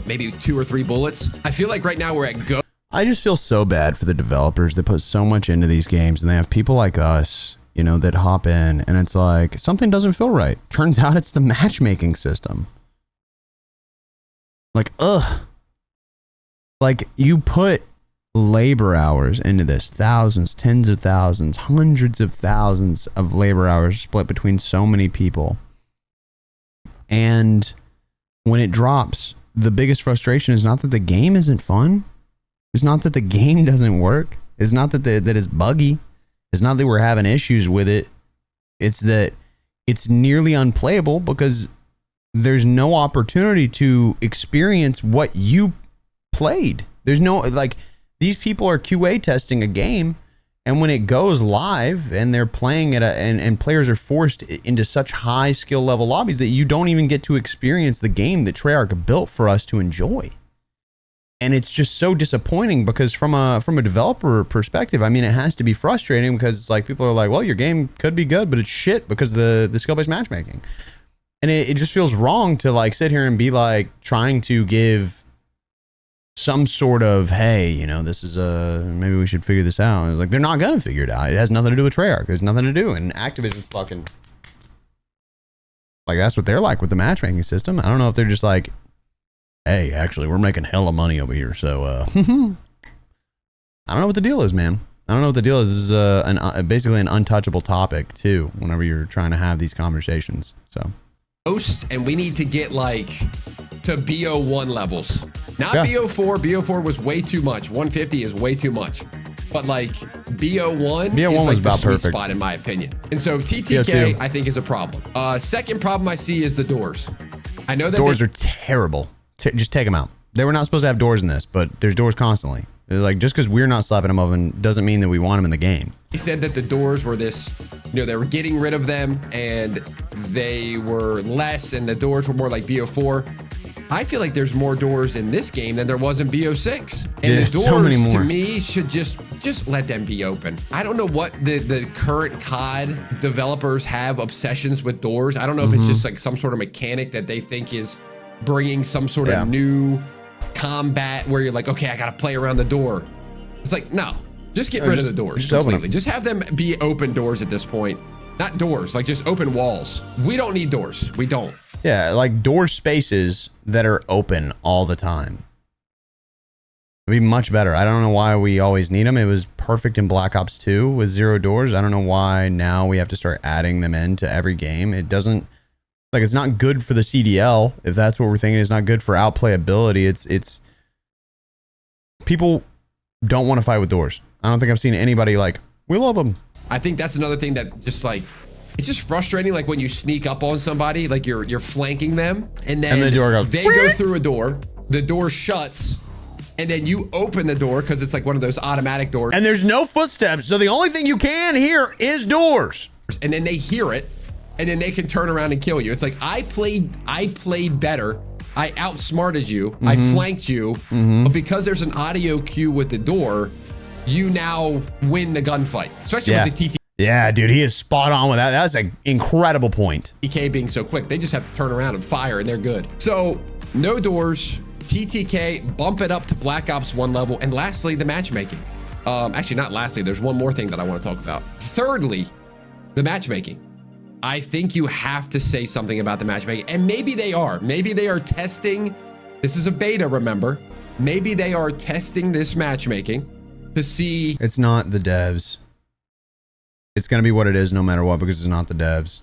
Speaker 5: maybe 2 or 3 bullets. I feel like right now we're at go.
Speaker 1: I just feel so bad for the developers that put so much into these games, and they have people like us, that hop in, and it's like something doesn't feel right. Turns out it's the matchmaking system. Like, ugh. Like, you put labor hours into this, thousands, tens of thousands, hundreds of thousands of labor hours split between so many people, and when it drops, the biggest frustration is not that the game isn't fun, it's not that the game doesn't work, it's not that that it's buggy, it's not that we're having issues with it, it's that it's nearly unplayable because there's no opportunity to experience what you played. There's no, like, these people are QA testing a game, and when it goes live and they're playing it and players are forced into such high skill level lobbies that you don't even get to experience the game that Treyarch built for us to enjoy. And it's just so disappointing because from a developer perspective, I mean, it has to be frustrating because it's like people are like, well, your game could be good, but it's shit because the skill-based matchmaking. And it just feels wrong to like sit here and be like trying to give some sort of, hey, this is maybe we should figure this out. It's like, they're not gonna figure it out. It has nothing to do with Treyarch. There's nothing to do. And Activision's fucking, like, that's what they're like with the matchmaking system. I don't know if they're just like, hey, actually, we're making hella money over here. So, I don't know what the deal is, man. I don't know what the deal is. This is basically an untouchable topic too. Whenever you're trying to have these conversations, so.
Speaker 5: And we need to get like to BO1 levels, not
Speaker 1: Yeah.
Speaker 5: BO4. BO4 was way too much. 150 is way too much. But like BO1 is
Speaker 1: was
Speaker 5: like
Speaker 1: about
Speaker 5: the sweet
Speaker 1: perfect.
Speaker 5: spot in my opinion. And so TTK
Speaker 1: BO2.
Speaker 5: I think is a problem. Second problem I see is the doors. I know that
Speaker 1: Doors are terrible. Just take them out. They were not supposed to have doors in this, but there's doors constantly. They're like, just because we're not slapping them open doesn't mean that we want them in the game.
Speaker 5: he said that the doors were this, they were getting rid of them and they were less and the doors were more like BO4. I feel like there's more doors in this game than there was in BO6. And
Speaker 1: There's
Speaker 5: the doors,
Speaker 1: so many
Speaker 5: to
Speaker 1: more.
Speaker 5: me, should just let them be open. I don't know what the current COD developers have obsessions with doors. I don't know if it's just like some sort of mechanic that they think is bringing some sort of new combat where you're like, okay, I gotta play around the door. It's like, no, just get rid of the doors
Speaker 1: just open
Speaker 5: completely.
Speaker 1: them.
Speaker 5: Just have them be open doors at this point. Not doors, like just open walls. We don't need doors. We don't.
Speaker 1: Yeah, like door spaces that are open all the time. It'd be much better. I don't know why we always need them. It was perfect in Black Ops 2 with 0 doors. I don't know why now we have to start adding them into every game. It doesn't, like, it's not good for the CDL. If that's what we're thinking, it's not good for outplayability. It's people don't want to fight with doors. I don't think I've seen anybody like, we love them.
Speaker 5: I think that's another thing that just like, it's just frustrating. Like when you sneak up on somebody, like you're flanking them and then
Speaker 1: the door goes,
Speaker 5: they go through a door, the door shuts, and then you open the door because it's like one of those automatic doors.
Speaker 1: And there's no footsteps. So the only thing you can hear is doors.
Speaker 5: And then they hear it and then they can turn around and kill you. It's like, I played better. I outsmarted you. I flanked you. But because there's an audio cue with the door, you now win the gunfight, especially with the
Speaker 1: Yeah, dude, he is spot on with that. That's an incredible point.
Speaker 5: TTK being so quick. They just have to turn around and fire and they're good. So no doors, TTK, bump it up to Black Ops 1 level. And lastly, the matchmaking. Actually, not lastly, there's one more thing that I want to talk about. Thirdly, the matchmaking. I think you have to say something about the matchmaking. And maybe they are. Maybe they are testing. This is a beta, remember. Maybe they are testing this matchmaking to see.
Speaker 1: It's not the devs. It's going to be what it is no matter what, because it's not the devs.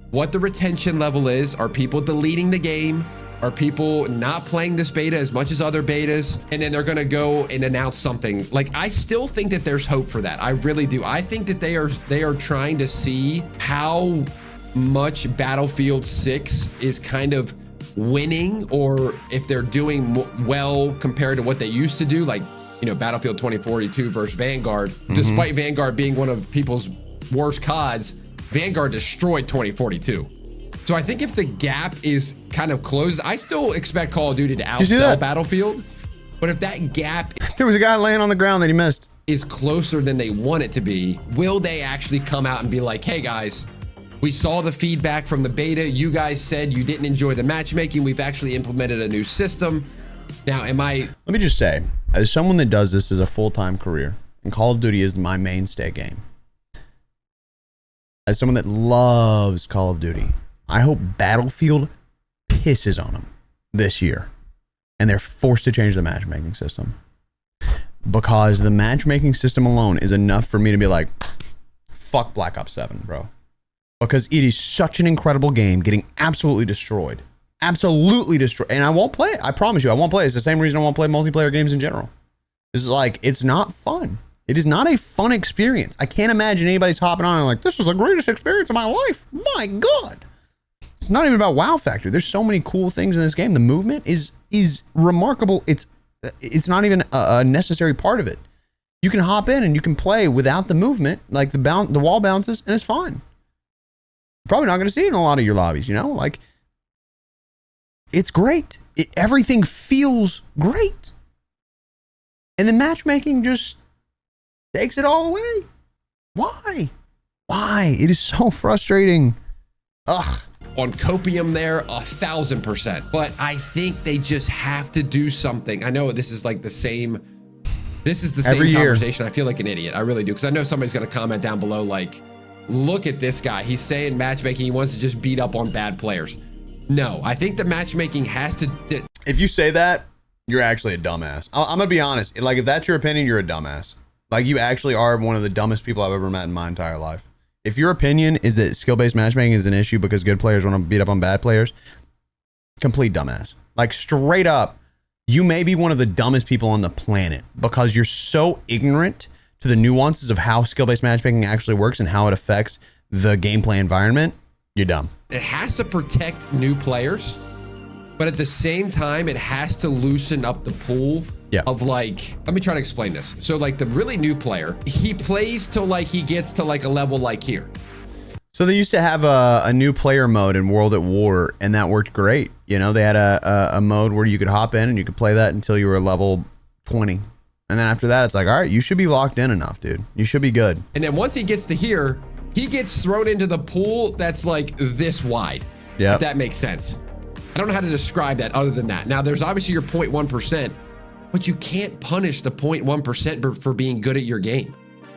Speaker 5: What the retention level is. Are people deleting the game? Are people not playing this beta as much as other betas? And then they're going to go and announce something. Like, I still think that there's hope for that. I really do. I think that they are trying to see how much Battlefield 6 is kind of winning, or if they're doing well compared to what they used to do. Like, Battlefield 2042 versus Vanguard. Despite Vanguard being one of people's worst CODs, Vanguard destroyed 2042. So I think if the gap is kind of closed, I still expect Call of Duty to outsell Battlefield. But if that gap
Speaker 1: There was a guy laying on the ground that he missed.
Speaker 5: is closer than they want it to be, will they actually come out and be like, hey guys, we saw the feedback from the beta. You guys said you didn't enjoy the matchmaking. We've actually implemented a new system. Now, let
Speaker 1: me just say, as someone that does this as a full-time career, and Call of Duty is my mainstay game, as someone that loves Call of Duty, I hope Battlefield pisses on them this year and they're forced to change the matchmaking system, because the matchmaking system alone is enough for me to be like, fuck Black Ops 7, bro, because it is such an incredible game getting absolutely destroyed. Absolutely destroyed. And I won't play it. I promise you, I won't play it. It's the same reason I won't play multiplayer games in general. It's like, it's not fun. It is not a fun experience. I can't imagine anybody's hopping on and like, this is the greatest experience of my life. My God. It's not even about wow factor. There's so many cool things in this game. The movement is remarkable. It's not even a necessary part of it. You can hop in and you can play without the movement, like the wall bounces, and it's fine. Probably not going to see it in a lot of your lobbies, like, it's great. Everything feels great. And the matchmaking just takes it all away. Why? It is so frustrating. Ugh.
Speaker 5: On copium there, 1000%. But I think they just have to do something. I know this is like the same. This is the same conversation. I feel like an idiot. I really do. Because I know somebody's going to comment down below like, look at this guy. He's saying matchmaking. He wants to just beat up on bad players. No, I think the matchmaking has to.
Speaker 1: If you say that, you're actually a dumbass. I'm going to be honest. Like, if that's your opinion, you're a dumbass. Like, you actually are one of the dumbest people I've ever met in my entire life. If your opinion is that skill-based matchmaking is an issue because good players want to beat up on bad players, complete dumbass. Like, straight up, you may be one of the dumbest people on the planet because you're so ignorant to the nuances of how skill-based matchmaking actually works and how it affects the gameplay environment. You're dumb.
Speaker 5: It has to protect new players, but at the same time, it has to loosen up the pool of, like, let me try to explain this. So, like, the really new player, he plays till, like, he gets to, like, a level like here.
Speaker 1: So they used to have a new player mode in World at War, and that worked great. You know, they had a mode where you could hop in and you could play that until you were level 20. And then after that, it's like, all right, you should be locked in enough, dude. You should be good.
Speaker 5: And then once he gets to here, he gets thrown into the pool that's like this wide.
Speaker 1: Yeah.
Speaker 5: If that makes sense. I don't know how to describe that other than that. Now, there's obviously your 0.1%, but you can't punish the 0.1% for being good at your game.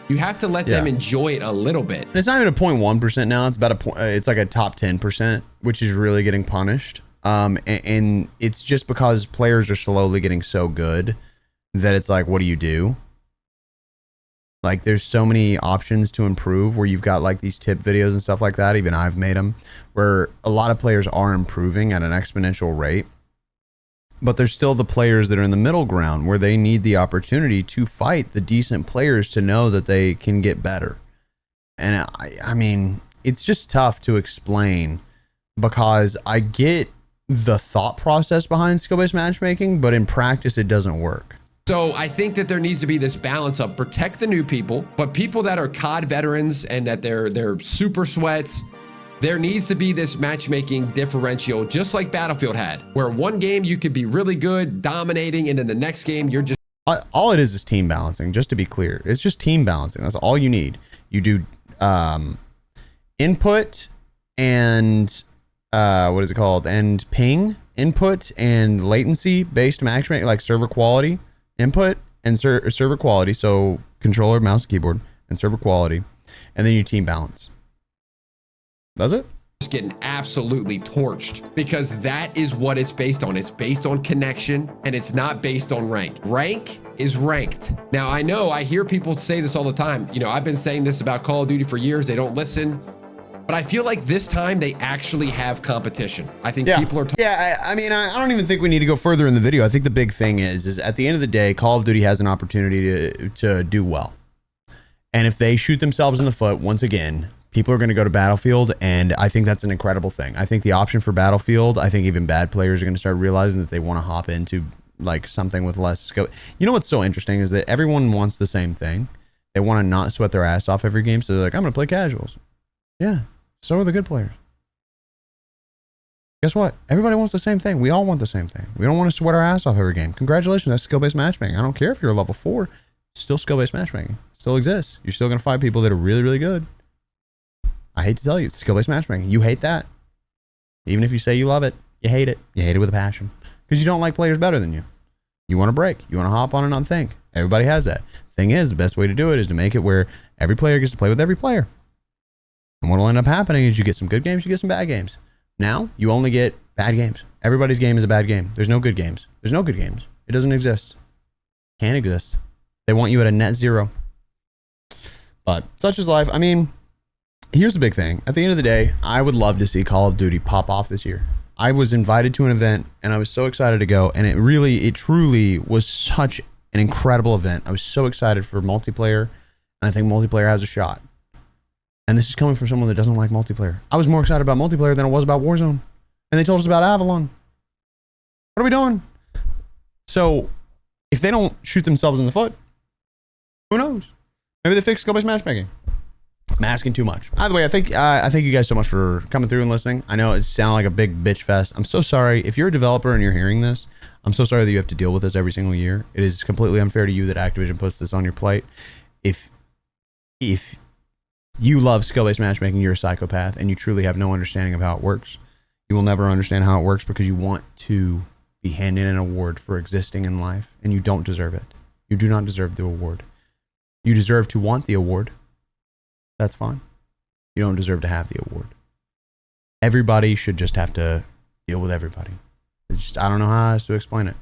Speaker 5: You have to let them enjoy it a little bit.
Speaker 1: It's not even a 0.1% now. It's about it's like a top 10%, which is really getting punished. And it's just because players are slowly getting so good that it's like, what do you do? Like, there's so many options to improve where you've got like these tip videos and stuff like that. Even I've made them where a lot of players are improving at an exponential rate. But there's still the players that are in the middle ground where they need the opportunity to fight the decent players to know that they can get better. And I mean, it's just tough to explain because I get the thought process behind skill-based matchmaking, but in practice, it doesn't work.
Speaker 5: So I think that there needs to be this balance of protect the new people, but people that are COD veterans and that they're super sweats, there needs to be this matchmaking differential, just like Battlefield had, where one game you could be really good, dominating, and then the next game you're just...
Speaker 1: All it is team balancing, just to be clear. It's just team balancing. That's all you need. You do input and what is it called? And ping, input and latency based matchmaking, like server quality, input and server quality. So controller, mouse, keyboard, and server quality. And then you team balance. Does it?
Speaker 5: Just getting absolutely torched because that is what it's based on. It's based on connection and it's not based on rank. Rank is ranked. Now, I know I hear people say this all the time. You know, I've been saying this about Call of Duty for years. They don't listen. But I feel like this time they actually have competition. I think people are...
Speaker 1: I mean, I don't even think we need to go further in the video. I think the big thing is at the end of the day, Call of Duty has an opportunity to do well. And if they shoot themselves in the foot, once again, people are going to go to Battlefield, and I think that's an incredible thing. I think the option for Battlefield, I think even bad players are going to start realizing that they want to hop into like something with less scope. You know what's so interesting is that everyone wants the same thing. They want to not sweat their ass off every game, so they're like, I'm going to play casuals. Yeah, so are the good players. Guess what? Everybody wants the same thing. We all want the same thing. We don't want to sweat our ass off every game. Congratulations, that's skill-based matchmaking. I don't care if you're a level 4. Still skill-based matchmaking. Still exists. You're still going to find people that are really, really good. I hate to tell you, it's skill-based matchmaking. You hate that. Even if you say you love it, you hate it. You hate it with a passion. Because you don't like players better than you. You want to break. You want to hop on and not think. Everybody has that. Thing is, the best way to do it is to make it where every player gets to play with every player. And what will end up happening is you get some good games, you get some bad games. Now, you only get bad games. Everybody's game is a bad game. There's no good games. There's no good games. It doesn't exist. Can't exist. They want you at a net zero. But such is life. I mean, here's the big thing. At the end of the day, I would love to see Call of Duty pop off this year. I was invited to an event and I was so excited to go. And it truly was such an incredible event. I was so excited for multiplayer. And I think multiplayer has a shot. And this is coming from someone that doesn't like multiplayer. I was more excited about multiplayer than I was about Warzone. And they told us about Avalon. What are we doing? So if they don't shoot themselves in the foot, who knows? Maybe they fix skill-based matchmaking. I'm asking too much. By the way, I thank you guys so much for coming through and listening. I know it sounded like a big bitch fest. I'm so sorry. If you're a developer and you're hearing this, I'm so sorry that you have to deal with this every single year. It is completely unfair to you that Activision puts this on your plate. If you love skill-based matchmaking, you're a psychopath, and you truly have no understanding of how it works. You will never understand how it works because you want to be handed an award for existing in life, and you don't deserve it. You do not deserve the award. You deserve to want the award. That's fine. You don't deserve to have the award. Everybody should just have to deal with everybody. It's just, I don't know how else to explain it.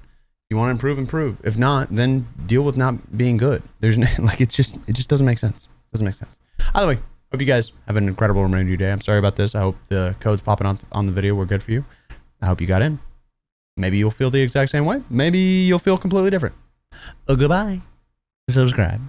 Speaker 1: You want to improve, improve. If not, then deal with not being good. There's no, like, it just doesn't make sense. Doesn't make sense. Either way, hope you guys have an incredible remainder of your day. I'm sorry about this. I hope the codes popping on the video were good for you. I hope you got in. Maybe you'll feel the exact same way. Maybe you'll feel completely different. Goodbye. Subscribe.